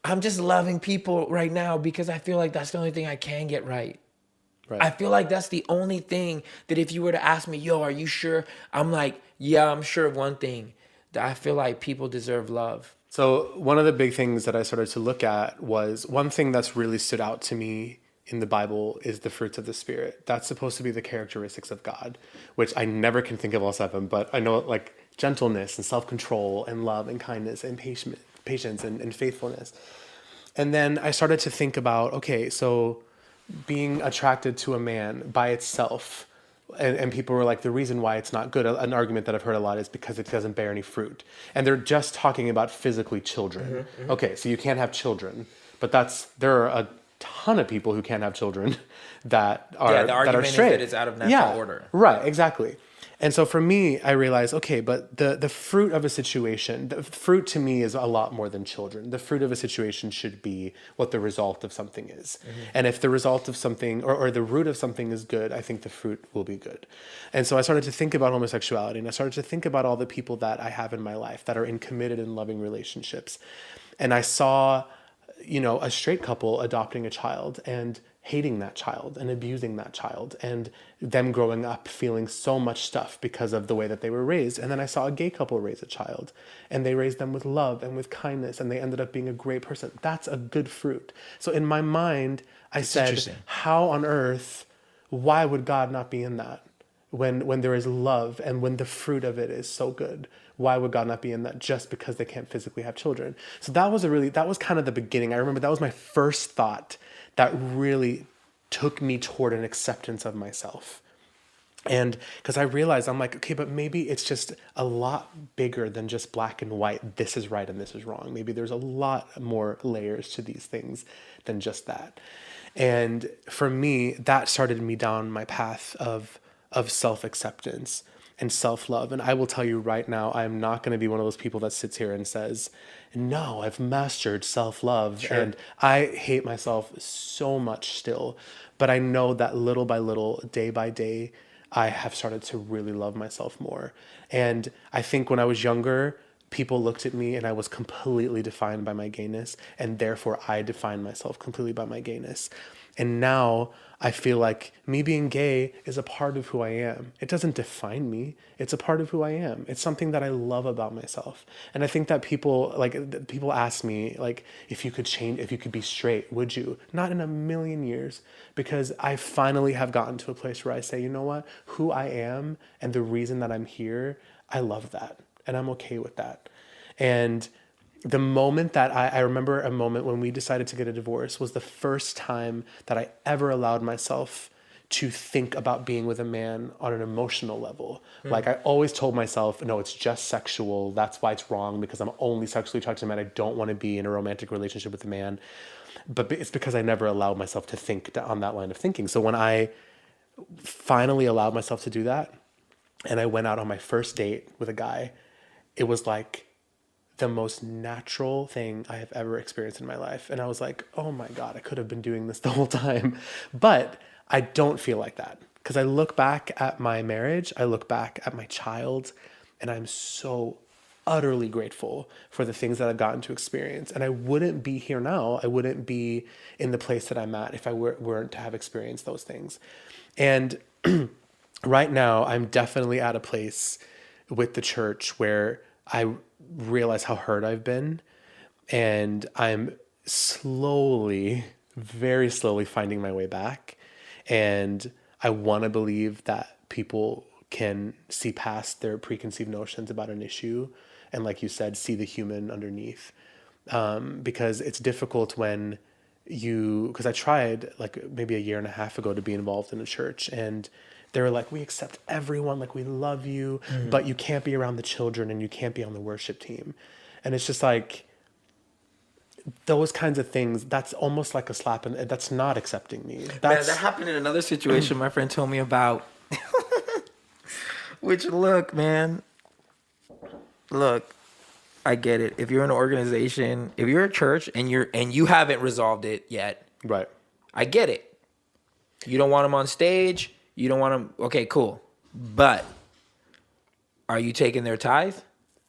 I'm just loving people right now because I feel like that's the only thing I can get right. Right. I feel like that's the only thing that if you were to ask me, yo, are you sure? I'm like, yeah, I'm sure of one thing, that I feel like people deserve love. So one of the big things that I started to look at was, one thing that's really stood out to me in the Bible is the fruits of the Spirit. That's supposed to be the characteristics of God, which I never can think of all 7, but I know like gentleness and self-control and love and kindness and patience and faithfulness. And then I started to think about, okay, so being attracted to a man by itself, and people were like, the reason why it's not good, an argument that I've heard a lot, is because it doesn't bear any fruit. And they're just talking about physically children. Mm-hmm, mm-hmm. Okay, so you can't have children, but there are a ton of people who can't have children that are the argument that are straight. is that it's out of natural order. Right, exactly. And so for me, I realized, okay, but the fruit of a situation, the fruit to me is a lot more than children. The fruit of a situation should be what the result of something is. And if the result of something or the root of something is good, I think the fruit will be good. And so I started to think about homosexuality, and I started to think about all the people that I have in my life that are in committed and loving relationships. And I saw, a straight couple adopting a child and hating that child and abusing that child, and them growing up feeling so much stuff because of the way that they were raised. And then I saw a gay couple raise a child, and they raised them with love and with kindness, and they ended up being a great person. That's a good fruit. So in my mind, I said, how on earth, why would God not be in that? When there is love and when the fruit of it is so good, why would God not be in that just because they can't physically have children? So that was kind of the beginning. I remember that was my first thought that really took me toward an acceptance of myself. And because I realized, I'm like, okay, but maybe it's just a lot bigger than just black and white. This is right and this is wrong. Maybe there's a lot more layers to these things than just that. And for me, that started me down my path of self-acceptance and self-love. And I will tell you right now, I'm not going to be one of those people that sits here and says, no, I've mastered self-love. Sure. And I hate myself so much still. But I know that little by little, day by day, I have started to really love myself more. And I think when I was younger, people looked at me and I was completely defined by my gayness. And therefore, I defined myself completely by my gayness. And now I feel like me being gay is a part of who I am. It doesn't define me. It's a part of who I am. It's something that I love about myself. And I think that people ask me, like, if you could be straight, would you? Not in a million years, because I finally have gotten to a place where I say, you know what? Who I am and the reason that I'm here, I love that. And I'm okay with that. And the moment that I remember a moment when we decided to get a divorce was the first time that I ever allowed myself to think about being with a man on an emotional level. Like I always told myself, no, it's just sexual. That's why it's wrong, because I'm only sexually attracted to men. I don't want to be in a romantic relationship with a man. But it's because I never allowed myself to think on that line of thinking. So when I finally allowed myself to do that, and I went out on my first date with a guy, it was like the most natural thing I have ever experienced in my life. And I was like, oh my God, I could have been doing this the whole time. But I don't feel like that, because I look back at my marriage, I look back at my child, and I'm so utterly grateful for the things that I've gotten to experience. And I wouldn't be here now. I wouldn't be in the place that I'm at if I weren't to have experienced those things. And right now, I'm definitely at a place with the church where I realize how hurt I've been, and I'm very slowly finding my way back. And I want to believe that people can see past their preconceived notions about an issue, and like you said, see the human underneath. Because it's difficult because I tried like maybe a year and a half ago to be involved in a church, and they were like, we accept everyone, like we love you, but you can't be around the children and you can't be on the worship team. And it's just like, those kinds of things, that's almost like a slap, and that's not accepting me. Man, that happened in another situation my friend told me about. Which, look, I get it. If you're an organization, if you're a church and you haven't resolved it yet, right? I get it. You don't want them on stage. You don't want them. Okay, cool. But are you taking their tithe?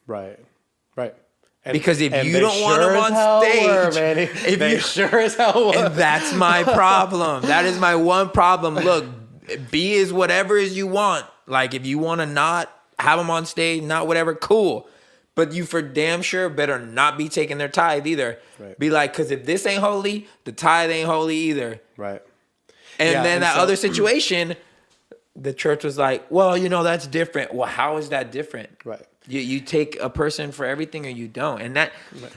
Right. Because if you don't want them on stage, they sure as hell were. And that's my problem. That is my one problem. Look, be as whatever as you want. Like if you want to not have them on stage, not whatever, cool. But you for damn sure better not be taking their tithe either. Right. Be like, because if this ain't holy, the tithe ain't holy either. Right. And then that other situation, the church was like, well, that's different. Well, how is that different? Right. You take a person for everything or you don't. And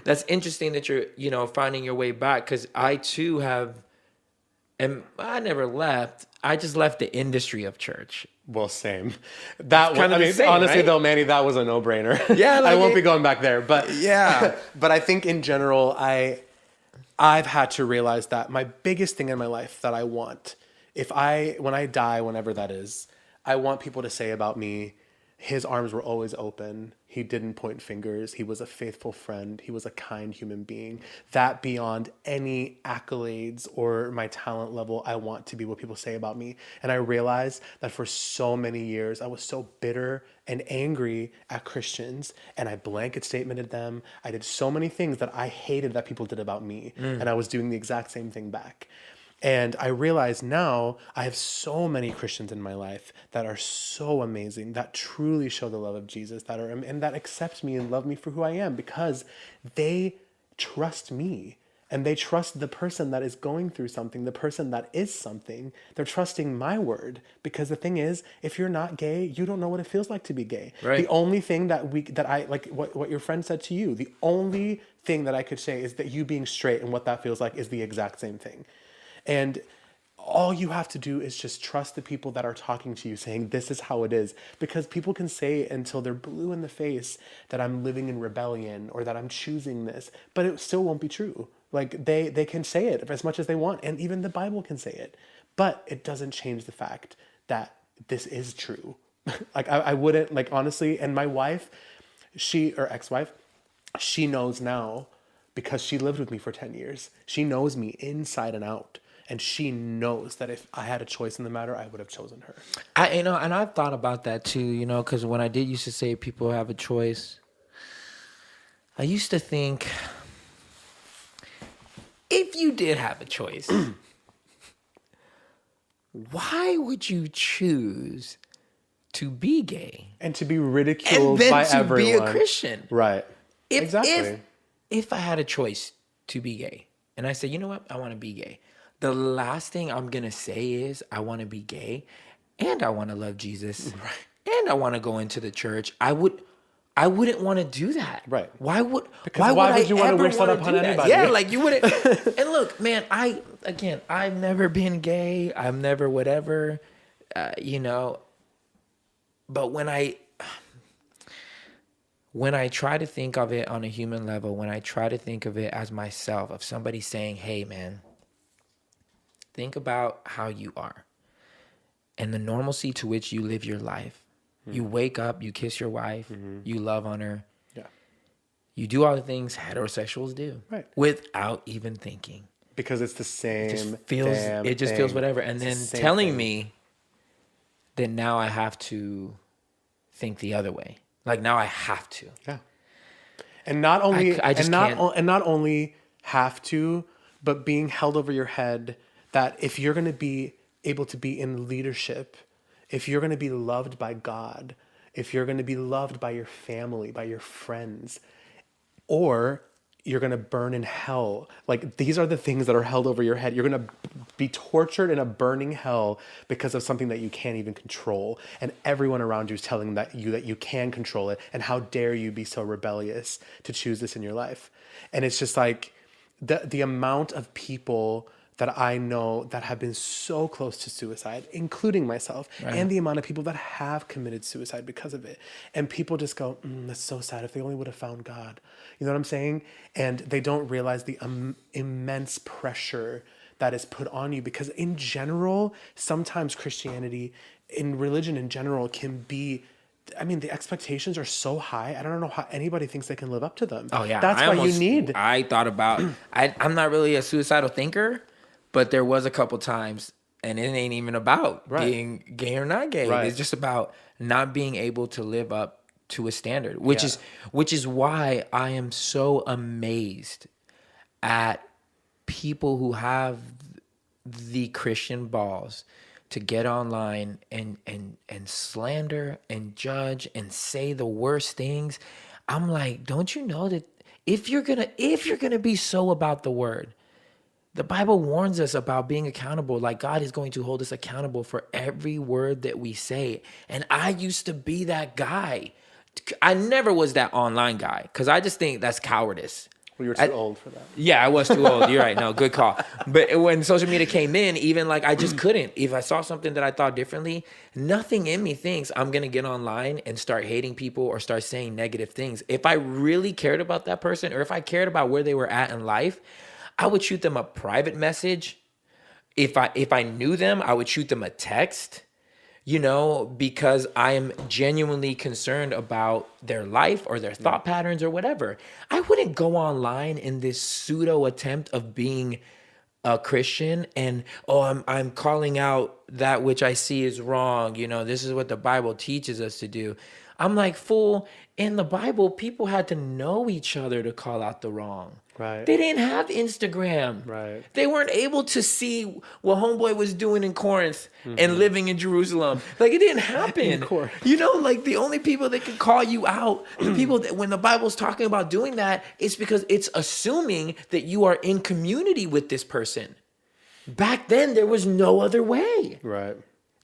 that's interesting that you're, finding your way back, because I too and I never left. I just left the industry of church. Well, same. Honestly, right? Though, Manny, that was a no-brainer. Yeah. I won't be going back there. But yeah. But I think in general, I've had to realize that my biggest thing in my life that I want, when I die, whenever that is, I want people to say about me, his arms were always open. He didn't point fingers. He was a faithful friend. He was a kind human being. That beyond any accolades or my talent level, I want to be what people say about me. And I realized that for so many years, I was so bitter and angry at Christians, and I blanket statemented them. I did so many things that I hated that people did about me, and I was doing the exact same thing back. And I realize now I have so many Christians in my life that are so amazing, that truly show the love of Jesus, and that accept me and love me for who I am, because they trust me and they trust the person that is going through something, the person that is something. They're trusting my word, because the thing is, if you're not gay, you don't know what it feels like to be gay. Right. The only thing that I like, what your friend said to you, the only thing that I could say is that you being straight and what that feels like is the exact same thing. And all you have to do is just trust the people that are talking to you, saying, this is how it is. Because people can say until they're blue in the face that I'm living in rebellion or that I'm choosing this, but it still won't be true. Like they can say it as much as they want. And even the Bible can say it, but it doesn't change the fact that this is true. Like I wouldn't, like, honestly, and my wife, ex-wife, she knows now, because she lived with me for 10 years. She knows me inside and out. And she knows that if I had a choice in the matter, I would have chosen her. And I've thought about that too, because when I did used to say people have a choice, I used to think, if you did have a choice, why would you choose to be gay? And to be ridiculed by everyone. And then to be a Christian. Right. Exactly. If I had a choice to be gay, and I said, you know what, I want to be gay, the last thing I'm going to say is I want to be gay and I want to love Jesus, right, and I want to go into the church. I wouldn't want to do that. Right. Why would you want to wish that upon anybody? Yeah, like you wouldn't. And look, man, I've never been gay. I've never whatever, but when I try to think of it on a human level, when I try to think of it as myself, of somebody saying, hey, man, think about how you are and the normalcy to which you live your life. Mm-hmm. You wake up, you kiss your wife, mm-hmm, you love on her. Yeah. You do all the things heterosexuals do, right, without even thinking. Because it's the same. It just feels whatever. And then telling me that now I have to think the other way. Like now I have to. Yeah. And not only not only have to, but being held over your head that if you're going to be able to be in leadership, if you're going to be loved by God, if you're going to be loved by your family, by your friends, or you're going to burn in hell. Like these are the things that are held over your head. You're going to be tortured in a burning hell because of something that you can't even control. And everyone around you is telling that you can control it. And how dare you be so rebellious to choose this in your life? And it's just like the amount of people that I know that have been so close to suicide, including myself, right, and the amount of people that have committed suicide because of it. And people just go, that's so sad. If they only would have found God. You know what I'm saying? And they don't realize the immense pressure that is put on you, because in general, sometimes Christianity, in religion in general, can be, the expectations are so high. I don't know how anybody thinks they can live up to them. Oh yeah. That's why you need. I thought about, I'm not really a suicidal thinker, but there was a couple times, and it ain't even about being gay or not gay. Right. It's just about not being able to live up to a standard, which is why I am so amazed at people who have the Christian balls to get online and slander and judge and say the worst things. I'm like, don't you know that if you're gonna be so about the word, the Bible warns us about being accountable. Like God is going to hold us accountable for every word that we say. And I used to be that guy. I never was that online guy, because I just think that's cowardice. Well, you were too old for that. Yeah, I was too old. You're right. No, good call. But when social media came in, even like I just couldn't. If I saw something that I thought differently, nothing in me thinks I'm going to get online and start hating people or start saying negative things. If I really cared about that person, or if I cared about where they were at in life, I would shoot them a private message. If I knew them, I would shoot them a text. because I am genuinely concerned about their life or their thought patterns or whatever. I wouldn't go online in this pseudo attempt of being a Christian and, I'm calling out that which I see is wrong. This is what the Bible teaches us to do. I'm like, fool, in the Bible, people had to know each other to call out the wrong. Right. They didn't have Instagram. Right. They weren't able to see what homeboy was doing in Corinth and living in Jerusalem. Like, it didn't happen. In Corinth. Like the only people that can call you out, the people that when the Bible's talking about doing that, it's because it's assuming that you are in community with this person. Back then, there was no other way. Right.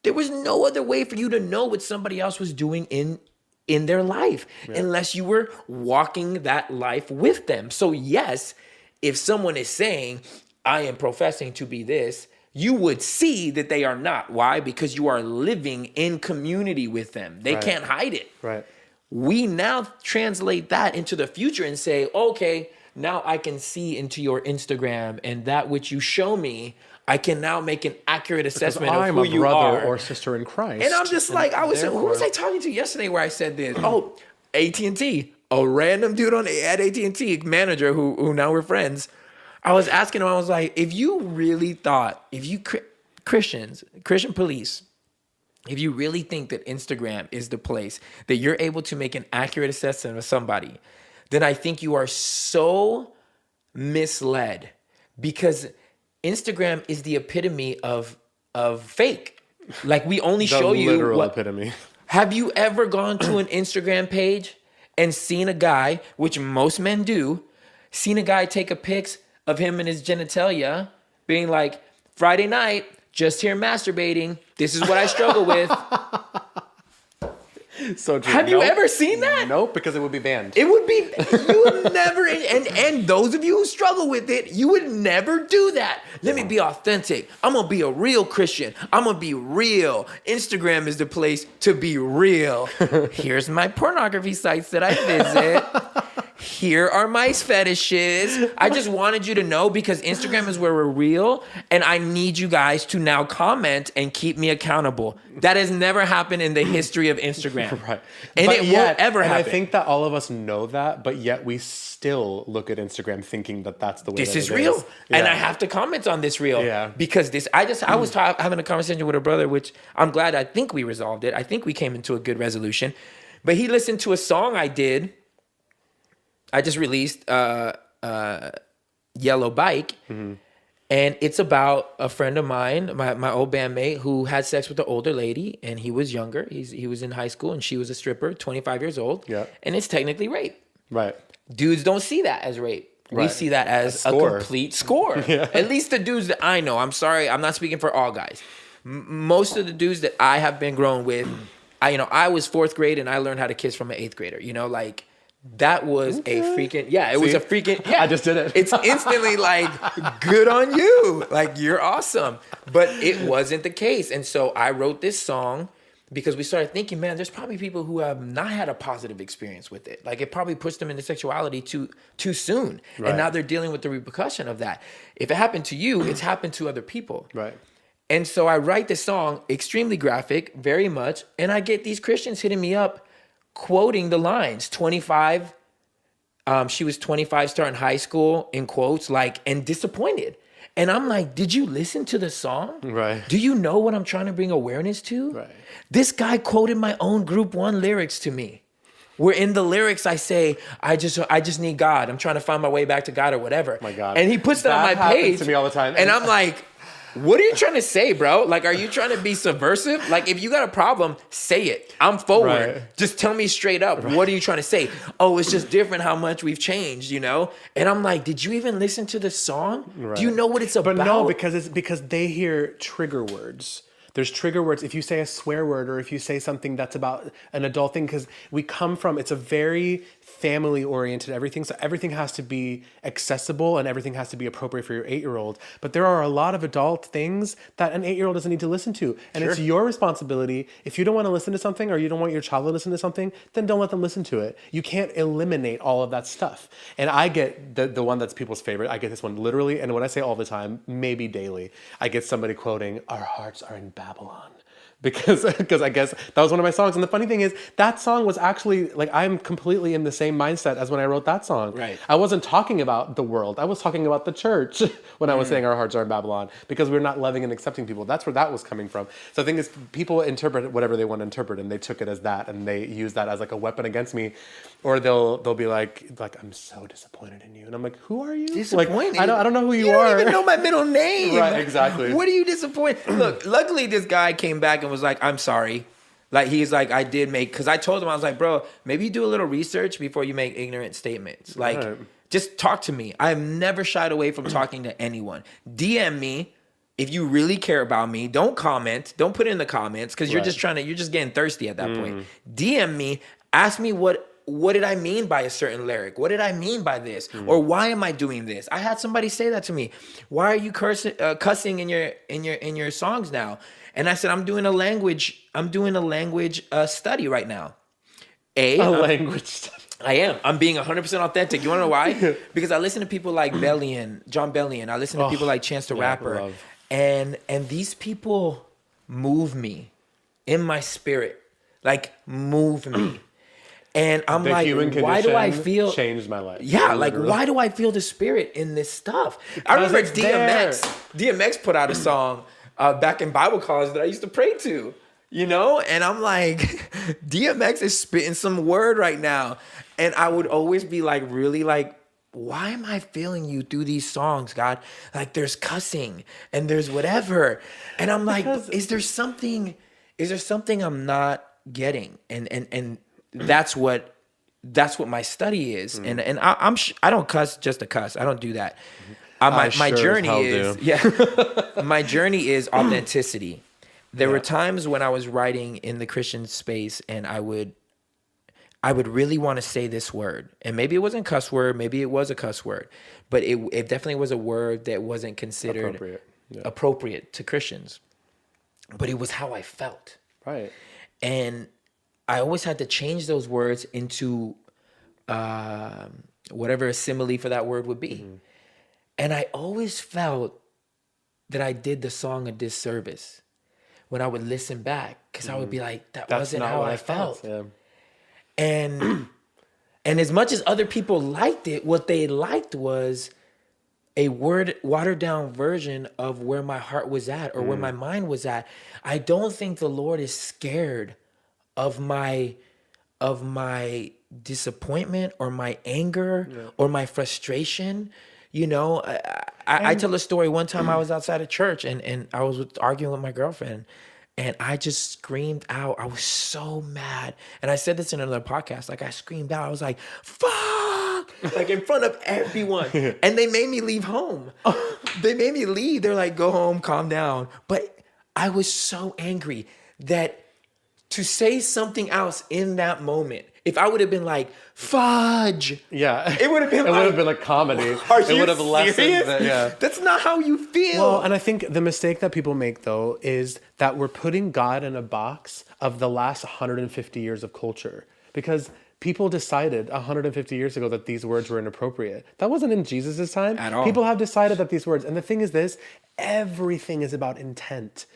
There was no other way for you to know what somebody else was doing in their life unless you were walking that life with them. So yes, if someone is saying, I am professing to be this, you would see that they are not. Why? Because you are living in community with them. They can't hide it. Right. We now translate that into the future and say, okay, now I can see into your Instagram, and that which you show me, I can now make an accurate assessment of who you are. I'm a brother or sister in Christ. And I'm just like, who was I talking to yesterday where I said this? AT&T, a random dude at AT&T, manager who now we're friends. I was asking him, I was like, if you really thought, Christian police, if you really think that Instagram is the place that you're able to make an accurate assessment of somebody, then I think you are so misled, because Instagram is the epitome of fake. Like, we only show you literal epitome. Have you ever gone to an Instagram page and seen a guy, which most men do, seen a guy take a pic of him and his genitalia, being like, Friday night, just here masturbating. This is what I struggle with. So true. Have you ever seen that? Nope, because it would be banned. It would be, you would never, and those of you who struggle with it, you would never do that. Let me be authentic. I'm going to be a real Christian. I'm going to be real. Instagram is the place to be real. Here's my pornography sites that I visit. Here are my fetishes. I just wanted you to know, because Instagram is where we're real, and I need you guys to now comment and keep me accountable. That has never happened in the history of Instagram. Right. And it won't ever happen. I think that all of us know that, but yet we still look at Instagram thinking that that's the way this that is it real. is. Yeah. And I have to comment on this real. Yeah. Because I was having a conversation with a brother, which I'm glad, I think we resolved it. I think we came into a good resolution. But he listened to a song I just released, Yellow Bike. Mm-hmm. And it's about a friend of mine, my old bandmate, who had sex with an older lady, and he was younger. He was in high school, and she was a stripper, 25 years old. Yeah. And it's technically rape. Right. Dudes don't see that as rape. Right. We see that as a complete score. Yeah. At least the dudes that I know. I'm sorry, I'm not speaking for all guys. Most of the dudes that I have been growing with, I was 4th grade and I learned how to kiss from an 8th grader. That was a freaking, was a freaking, I just did it. It's instantly like, good on you. Like, you're awesome. But it wasn't the case. And so I wrote this song because we started thinking, man, there's probably people who have not had a positive experience with it. Like, it probably pushed them into sexuality too soon. Right. And now they're dealing with the repercussion of that. If it happened to you, it's happened to other people. Right. And so I write this song, extremely graphic, very much. And I get these Christians hitting me up, quoting the lines. 25, she was 25, starting high school, in quotes, and disappointed. And I'm like, did you listen to the song? Right. Do you know what I'm trying to bring awareness to? Right. This guy quoted my own Group 1 lyrics to me, where in the lyrics I say, I just need God. I'm trying to find my way back to God or whatever. My God. And he puts that on my page. To me all the time. And I'm like, what are you trying to say, bro? Like, are you trying to be subversive? Like, if you got a problem, say it. I'm forward. Right. Just tell me straight up. Right. What are you trying to say? Oh, it's just different how much we've changed, And I'm like, did you even listen to the song? Right. Do you know what it's about? But no, because they hear trigger words. There's trigger words. If you say a swear word, or if you say something that's about an adult thing, because it's a very family oriented everything. So everything has to be accessible and everything has to be appropriate for your 8-year-old. But there are a lot of adult things that an 8-year-old doesn't need to listen to. And It's your responsibility. If you don't want to listen to something, or you don't want your child to listen to something, then don't let them listen to it. You can't eliminate all of that stuff. And I get the one that's people's favorite. I get this one literally. And when I say all the time, maybe daily, I get somebody quoting, "Our hearts are in Babylon." because I guess that was one of my songs. And the funny thing is, that song was actually like, I'm completely in the same mindset as when I wrote that song. Right. I wasn't talking about the world. I was talking about the church when I was saying our hearts are in Babylon, because we're not loving and accepting people. That's where that was coming from. So the thing is, people interpret whatever they want to interpret, and they took it as that, and they use that as like a weapon against me. Or they'll be like, I'm so disappointed in you. And I'm like, who are you? Disappointed? Like, I don't know who you You are. don't even know my middle name. Right, exactly. What are you disappointed? Look, luckily this guy came back and was like, I'm sorry. Like, he's like, I did make, because I told him, I was like, bro, maybe you do a little research before you make ignorant statements. Like, Right. just talk to me. I've never shied away from talking to anyone. DM me if you really care about me. Don't comment. Don't put it in the comments, because you're just you're just getting thirsty at that point. DM me. Ask me what did I mean by a certain lyric? What did I mean by this? Or why am I doing this? I had somebody say that to me. Why are you cussing in your songs now? And I said, I'm doing a language study right now. Language study. I am. I'm being 100% authentic. You want to know why? Because I listen to people like John Bellion. I listen to people like Chance the Rapper. And these people move me in my spirit. Like, move me. And I'm The like, human why do I feel changed my life? Yeah, literally. like, why do I feel the spirit in this stuff? I remember DMX. DMX put out a song back in Bible college that I used to pray to, you know? And I'm like, DMX is spitting some word right now. And I would always be like, really like, why am I feeling you through these songs, God? Like, there's cussing and there's whatever. And I'm like, is there something I'm not getting? And that's what my study is. And I don't cuss just to cuss. I don't do that. My journey is my journey is authenticity. There were times when I was writing in the Christian space, and I would really want to say this word, and maybe it wasn't a cuss word, maybe it was a cuss word, but it definitely was a word that wasn't considered appropriate to Christians. But it was how I felt. Right. And I always had to change those words into whatever a simile for that word would be. And I always felt that I did the song a disservice when I would listen back, because I would be like, that's wasn't how I felt. Yeah. And as much as other people liked it, what they liked was a watered down version of where my heart was at, or where my mind was at. I don't think the Lord is scared of my disappointment or my anger or my frustration. You know, I tell a story. One time I was outside of church and I was arguing with my girlfriend, and I just screamed out. I was so mad. And I said this in another podcast. Like, I screamed out. I was like, fuck, like in front of everyone. And they made me leave home. They made me leave. They're like, go home, calm down. But I was so angry that to say something else in that moment, if I would have been like, fudge. It would have been like comedy. Are it you would have lessened serious? That's not how you feel. Well, and I think the mistake that people make, though, is that we're putting God in a box of the last 150 years of culture. Because people decided 150 years ago that these words were inappropriate. That wasn't in Jesus' time. At all. People have decided that these words, and the thing is this, everything is about intent.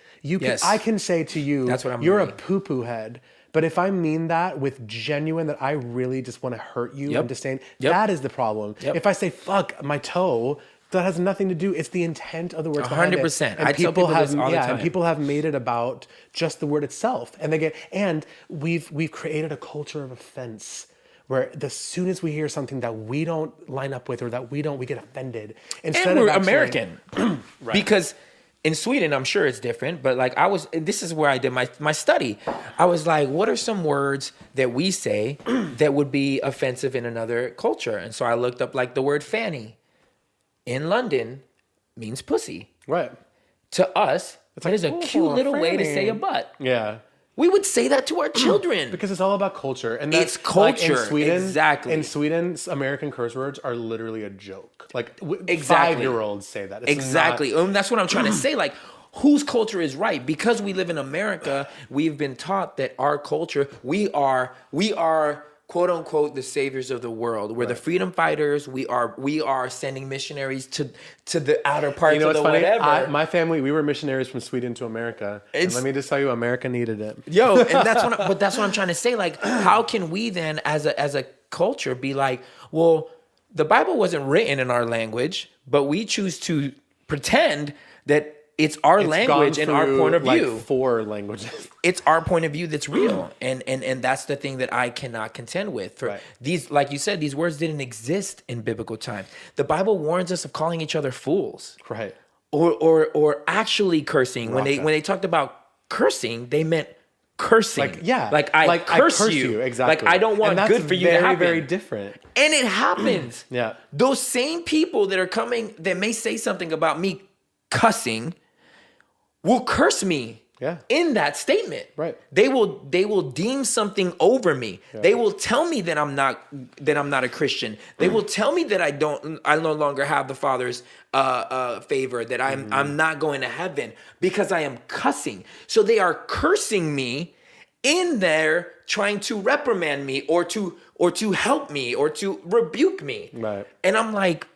I can say to you, that's what you're a poo-poo head. But if I mean that with genuine, that I really just want to hurt you and disdain, that is the problem. If I say, fuck, my toe, that has nothing to do. It's the intent of the words. 100%. And people have, and people have made it about just the word itself. And we've created a culture of offense, where as soon as we hear something that we don't line up with, or that we get offended. Instead and we're of actually, American. Right. Because in Sweden, I'm sure it's different, but like this is where I did my study. I was like, what are some words that we say that would be offensive in another culture? And so I looked up, like, the word fanny in London means pussy. Right. To us, that is a cute little way to say a butt. Yeah. We would say that to our children. Because it's all about culture. And it's culture. Like in Sweden, exactly. In Sweden, American curse words are literally a joke. Like, exactly. 5-year-olds say that. It's exactly. And that's what I'm trying to say. Like, whose culture is right? Because we live in America, we've been taught that our culture, we are quote unquote the saviors of the world. We're the freedom fighters. We are sending missionaries to the outer parts of the funny? whatever. My family, we were missionaries from Sweden to America. And let me just tell you, America needed it. Yo, and that's what I'm trying to say. Like, how can we then as a culture be like, well, the Bible wasn't written in our language, but we choose to pretend that it's our language and our point of view. Like 4 languages. It's our point of view that's real. And that's the thing that I cannot contend with. For these, like you said, these words didn't exist in biblical times. The Bible warns us of calling each other fools. Right. Or actually cursing. When they talked about cursing, they meant cursing. Like I curse you. Exactly. Like I don't want good for you to happen. Very different. And it happens. Yeah. Those same people that are coming, that may say something about me cussing, will curse me in that statement. Right. They will deem something over me. Yeah. They will tell me that I'm not a Christian. They will tell me that I no longer have the Father's favor, that I'm not going to heaven because I am cussing. So they are cursing me in there, trying to reprimand me or to help me or to rebuke me. Right. And I'm like,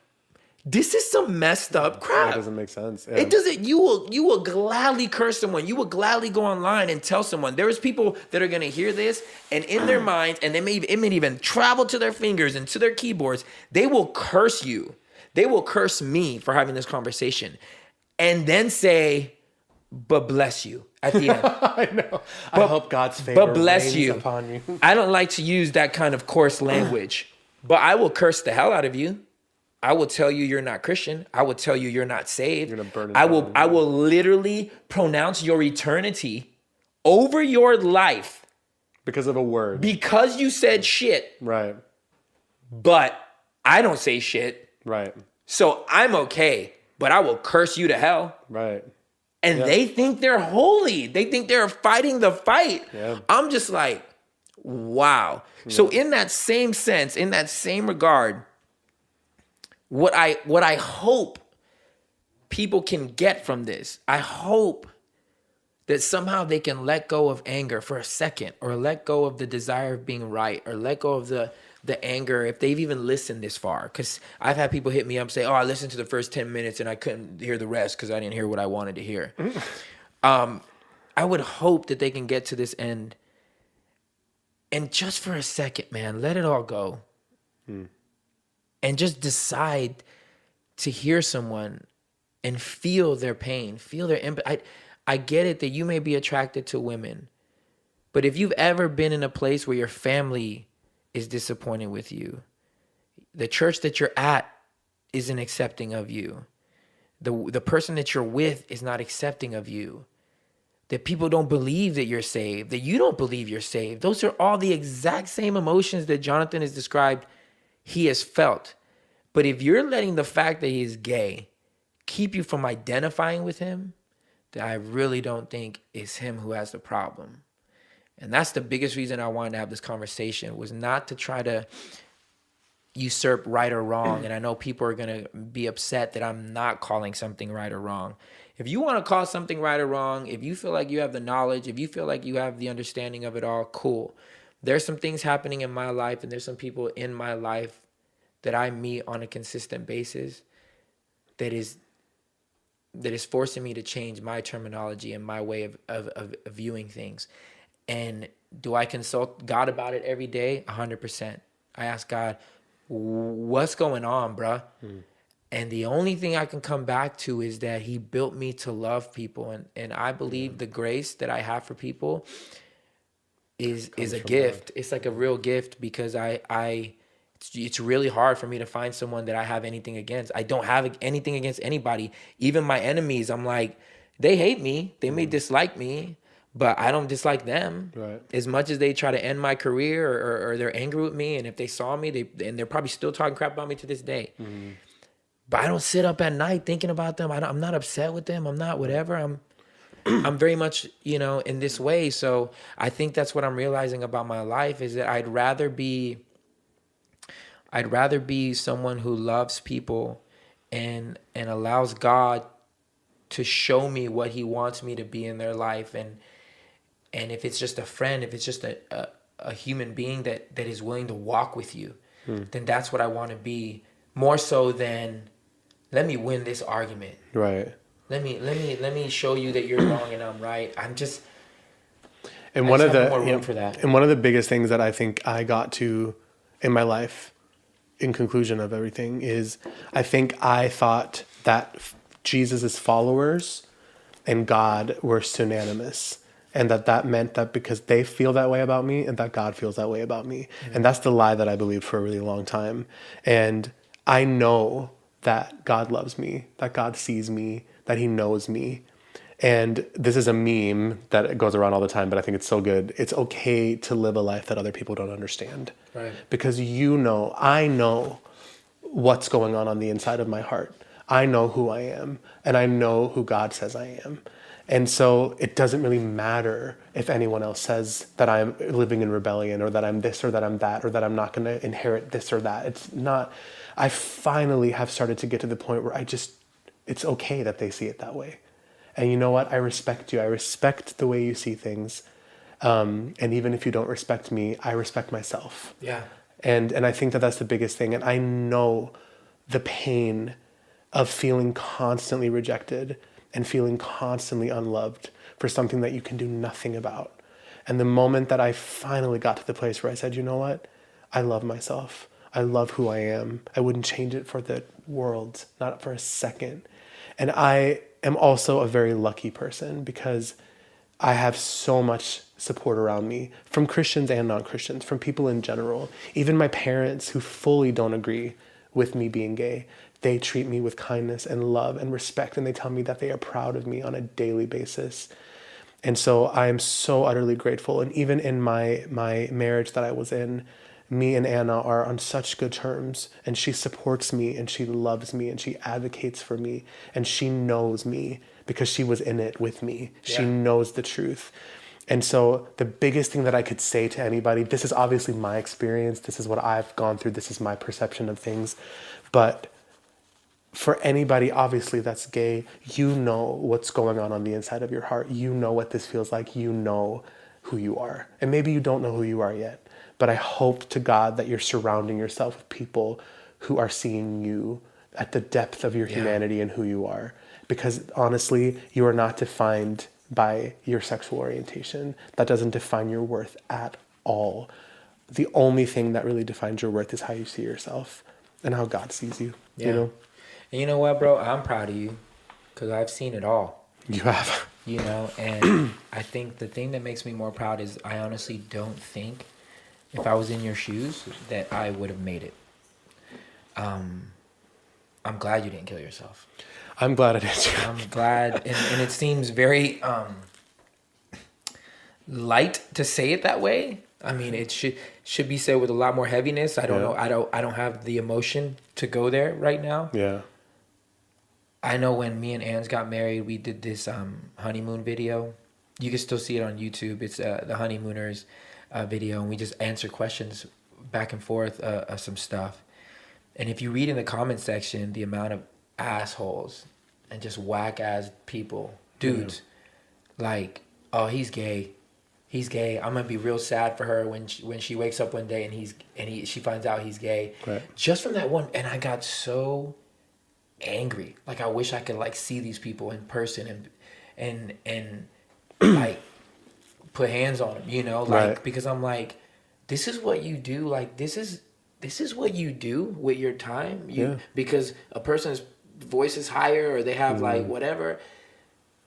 this is some messed up crap. It doesn't make sense. Yeah. It doesn't. You will gladly curse someone. You will gladly go online and tell someone. There is people that are going to hear this, and in their minds, and it may even travel to their fingers and to their keyboards. They will curse you. They will curse me for having this conversation, and then say, "But bless you." At the end, I know. I hope God's favor bless rains upon you. I don't like to use that kind of coarse language, but I will curse the hell out of you. I will tell you you're not Christian. I will tell you you're not saved. You're gonna burn it I down. will literally pronounce your eternity over your life because of a word. Because you said shit. Right. But I don't say shit. Right. So I'm okay, but I will curse you to hell. Right. And they think they're holy. They think they're fighting the fight. Yeah. I'm just like, wow. Yeah. So in that same sense, in that same regard, what I hope people can get from this, I hope that somehow they can let go of anger for a second, or let go of the desire of being right, or let go of the anger if they've even listened this far. Because I've had people hit me up and say, oh, I listened to the first 10 minutes and I couldn't hear the rest because I didn't hear what I wanted to hear. I would hope that they can get to this end and just for a second, man, let it all go. And just decide to hear someone and feel their pain, feel their empathy. I get it that you may be attracted to women, but if you've ever been in a place where your family is disappointed with you, the church that you're at isn't accepting of you, the person that you're with is not accepting of you, that people don't believe that you're saved, that you don't believe you're saved, those are all the exact same emotions that Jonathan has described he has felt. But if you're letting the fact that he's gay keep you from identifying with him, then I really don't think it's him who has the problem. And that's the biggest reason I wanted to have this conversation, was not to try to usurp right or wrong. And I know people are going to be upset that I'm not calling something right or wrong. If you want to call something right or wrong, if you feel like you have the knowledge, if you feel like you have the understanding of it all, cool. There's some things happening in my life, and there's some people in my life that I meet on a consistent basis that is forcing me to change my terminology and my way of viewing things. And do I consult God about it every day? 100%. I ask God, what's going on, bruh? And the only thing I can come back to is that he built me to love people. And I believe the grace that I have for people is a gift. God. It's like a real gift, because it's really hard for me to find someone that I have anything against. I don't have anything against anybody. Even my enemies, I'm like, they hate me. They may dislike me, but I don't dislike them. Right. As much as they try to end my career or they're angry with me, and if they saw me, they're probably still talking crap about me to this day. But I don't sit up at night thinking about them. I'm not upset with them. I'm not whatever. I'm very much, in this way. So I think that's what I'm realizing about my life, is that I'd rather be someone who loves people and allows God to show me what he wants me to be in their life. And if it's just a friend, if it's just a human being that is willing to walk with you, then that's what I want to be, more so than let me win this argument. Right. Let me show you that you're wrong and I'm right. And one of the for that. And one of the biggest things that I think I got to in my life, in conclusion of everything, is I think I thought that Jesus's followers and God were synonymous, and that meant that because they feel that way about me, and that God feels that way about me. Mm-hmm. And that's the lie that I believed for a really long time. And I know that God loves me, that God sees me, that he knows me. And this is a meme that goes around all the time, but I think it's so good. It's okay to live a life that other people don't understand. Right. Because I know what's going on the inside of my heart. I know who I am, and I know who God says I am. And so it doesn't really matter if anyone else says that I'm living in rebellion, or that I'm this or that I'm that, or that I'm not going to inherit this or that. It's not. I finally have started to get to the point where it's okay that they see it that way. And you know what? I respect you. I respect the way you see things. And even if you don't respect me, I respect myself. Yeah. And I think that that's the biggest thing. And I know the pain of feeling constantly rejected and feeling constantly unloved for something that you can do nothing about. And the moment that I finally got to the place where I said, you know what? I love myself. I love who I am. I wouldn't change it for the world, not for a second. And I am also a very lucky person because I have so much support around me from Christians and non-Christians, from people in general. Even my parents, who fully don't agree with me being gay, they treat me with kindness and love and respect, and they tell me that they are proud of me on a daily basis. And so I am so utterly grateful. And even in my marriage that I was in, me and Anna are on such good terms, and she supports me, and she loves me, and she advocates for me, and she knows me because she was in it with me. Yeah. She knows the truth. And so the biggest thing that I could say to anybody, this is obviously my experience, this is what I've gone through, this is my perception of things, but for anybody, obviously, that's gay, you know what's going on the inside of your heart. You know what this feels like. You know who you are. And maybe you don't know who you are yet, but I hope to God that you're surrounding yourself with people who are seeing you at the depth of your humanity and who you are. Because honestly, you are not defined by your sexual orientation. That doesn't define your worth at all. The only thing that really defines your worth is how you see yourself and how God sees you, you know? And you know what, bro? I'm proud of you because I've seen it all. You have. You know, and I think the thing that makes me more proud is I honestly don't think if I was in your shoes that I would have made it. I'm glad you didn't kill yourself. I'm glad I didn't. I'm glad. And it seems very light to say it that way. I mean, it should be said with a lot more heaviness. I don't know. I don't have the emotion to go there right now. Yeah. I know when me and Ange got married, we did this honeymoon video. You can still see it on YouTube. It's the honeymooners video, and we just answer questions back and forth of some stuff. And if you read in the comment section, the amount of assholes and just whack ass people, dudes, like, oh, he's gay. He's gay. I'm gonna be real sad for her when she wakes up one day and she finds out he's gay. Right. Just from that one, and I got so angry. Like I wish I could like see these people in person and like put hands on them, you know, like because I'm like, this is what you do. Like this is what you do with your time. Because a person's voice is higher or they have like whatever.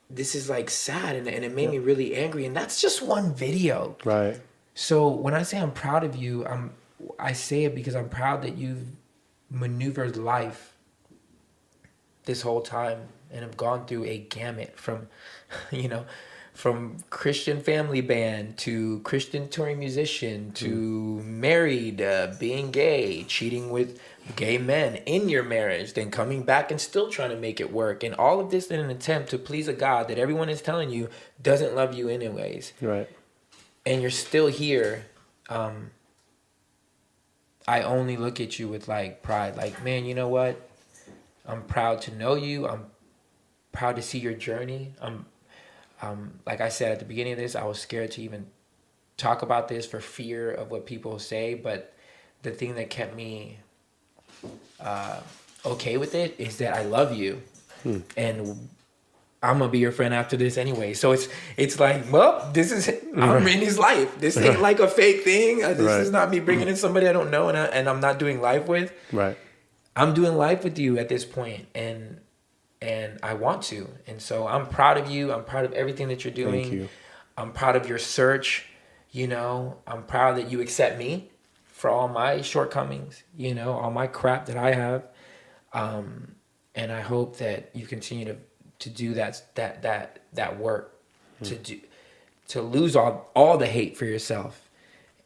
This is like sad and it made me really angry, and that's just one video. Right. So when I say I'm proud of you, I say it because I'm proud that you've maneuvered life this whole time and have gone through a gamut from, you know, from Christian family band to Christian touring musician to married, being gay, cheating with gay men in your marriage, then coming back and still trying to make it work. And all of this in an attempt to please a God that everyone is telling you doesn't love you anyways. Right. And you're still here. I only look at you with like pride. Like, man, you know what? I'm proud to know you. I'm proud to see your journey. Like I said at the beginning of this, I was scared to even talk about this for fear of what people say, but the thing that kept me okay with it is that I love you, and I'm gonna be your friend after this anyway. So it's like, well, this is I'm in his life. This ain't like a fake thing. This is not me bringing in somebody I don't know and I'm not doing life with. Right. I'm doing life with you at this point, and I want to. And so I'm proud of you. I'm proud of everything that you're doing. Thank you. I'm proud of your search. You know, I'm proud that you accept me for all my shortcomings. You know, all my crap that I have. And I hope that you continue to do that work, to lose all the hate for yourself,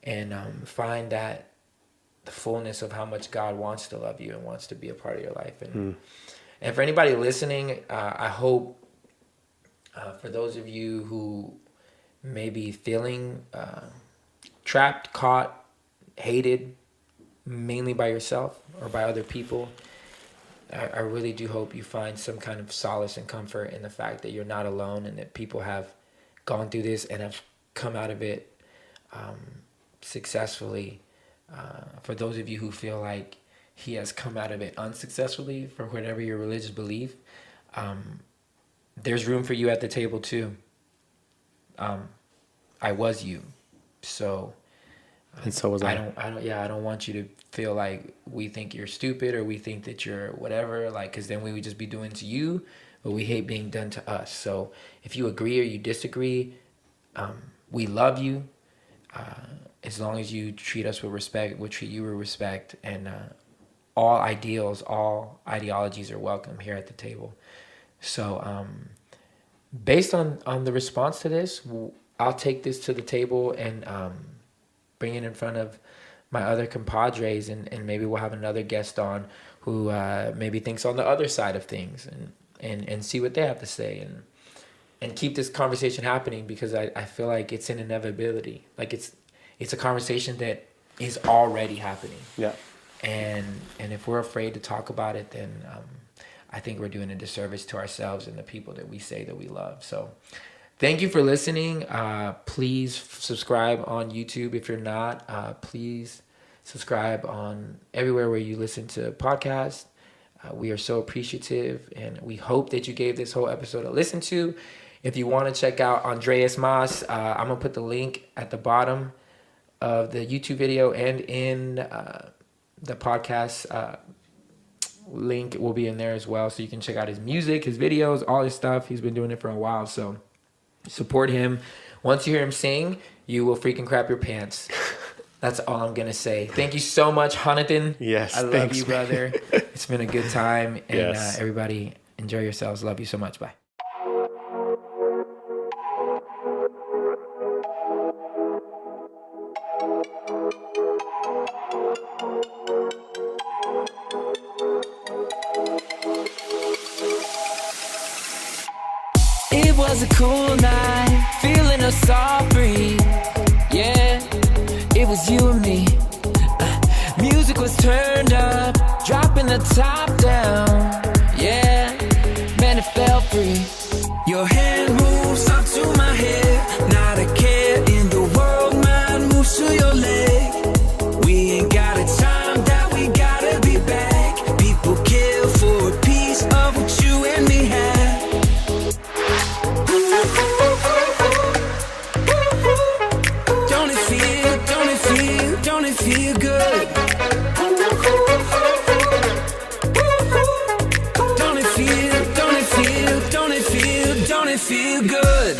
and find that the fullness of how much God wants to love you and wants to be a part of your life. And for anybody listening, I hope for those of you who may be feeling trapped, caught, hated, mainly by yourself or by other people, I really do hope you find some kind of solace and comfort in the fact that you're not alone, and that people have gone through this and have come out of it successfully. For those of you who feel like he has come out of it unsuccessfully for whatever your religious belief, there's room for you at the table too. I was you, so. And so was I. I don't want you to feel like we think you're stupid or we think that you're whatever, like, because then we would just be doing to you what we hate being done to us. So if you agree or you disagree, we love you. As long as you treat us with respect, we'll treat you with respect. And all ideals, all ideologies are welcome here at the table. So based on the response to this, I'll take this to the table and bring it in front of my other compadres, and maybe we'll have another guest on who maybe thinks on the other side of things, and see what they have to say, and keep this conversation happening, because I feel like it's an inevitability. Like it's a conversation that is already happening. Yeah. And if we're afraid to talk about it, then I think we're doing a disservice to ourselves and the people that we say that we love. So thank you for listening. Please subscribe on YouTube. If you're not, please subscribe on everywhere where you listen to podcasts. We are so appreciative, and we hope that you gave this whole episode a listen to. If you want to check out Andreas Mas, I'm going to put the link at the bottom of the YouTube video, and in the podcast link will be in there as well. So you can check out his music, his videos, all his stuff. He's been doing it for a while, so support him. Once you hear him sing, you will freaking crap your pants. That's all I'm going to say. Thank you so much, Jonathan. Yes, I love you, brother. It's been a good time. And Yes. Everybody, enjoy yourselves. Love you so much. Bye. It was a cool night, feeling a soft breeze. Yeah, it was you and me. Music was turned up, dropping the top down. Yeah, man, it felt free. Your hand moves up to my head, not a care in the world. Mine moves to your leg. We ain't got a time that we gotta be back. People kill for a piece of what you and me had. Don't it feel good? Don't it feel good? Don't it feel good? Don't it feel good?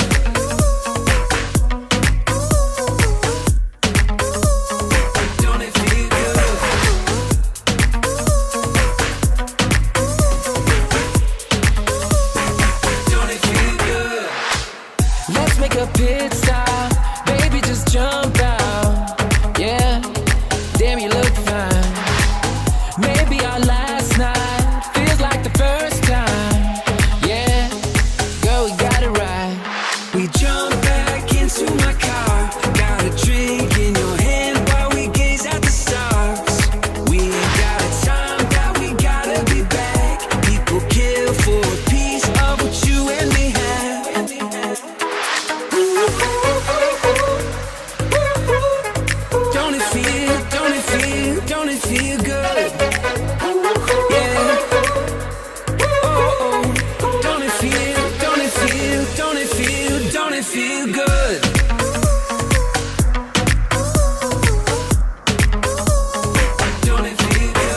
Let's make a pit stop, baby, just jump out. Yeah, damn, you look fine. Maybe our last night feels like the first time. Yeah, girl, we got it right. We jump back into my car, got a drink in your hand while we gaze at the stars. We ain't got a time that we gotta be back. People kill for a piece of what you and me had. it feel good? Don't it feel good?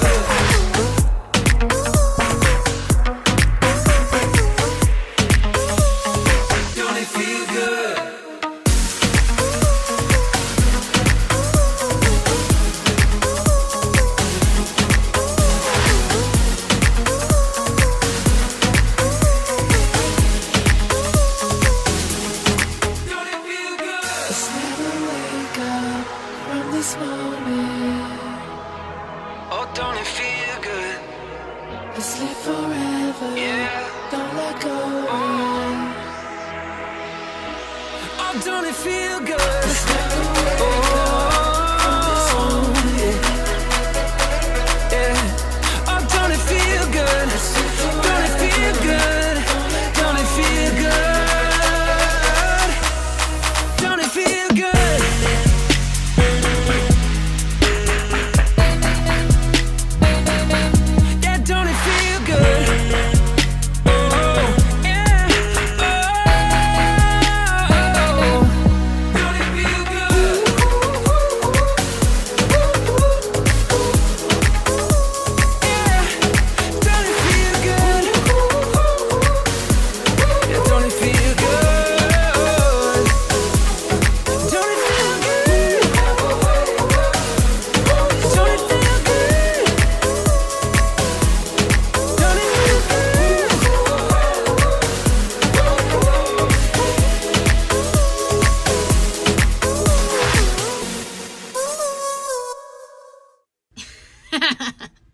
Don't it feel good? This moment, oh, don't it feel good? Let's live forever, yeah. Don't let go. Oh, don't it feel good? Oh.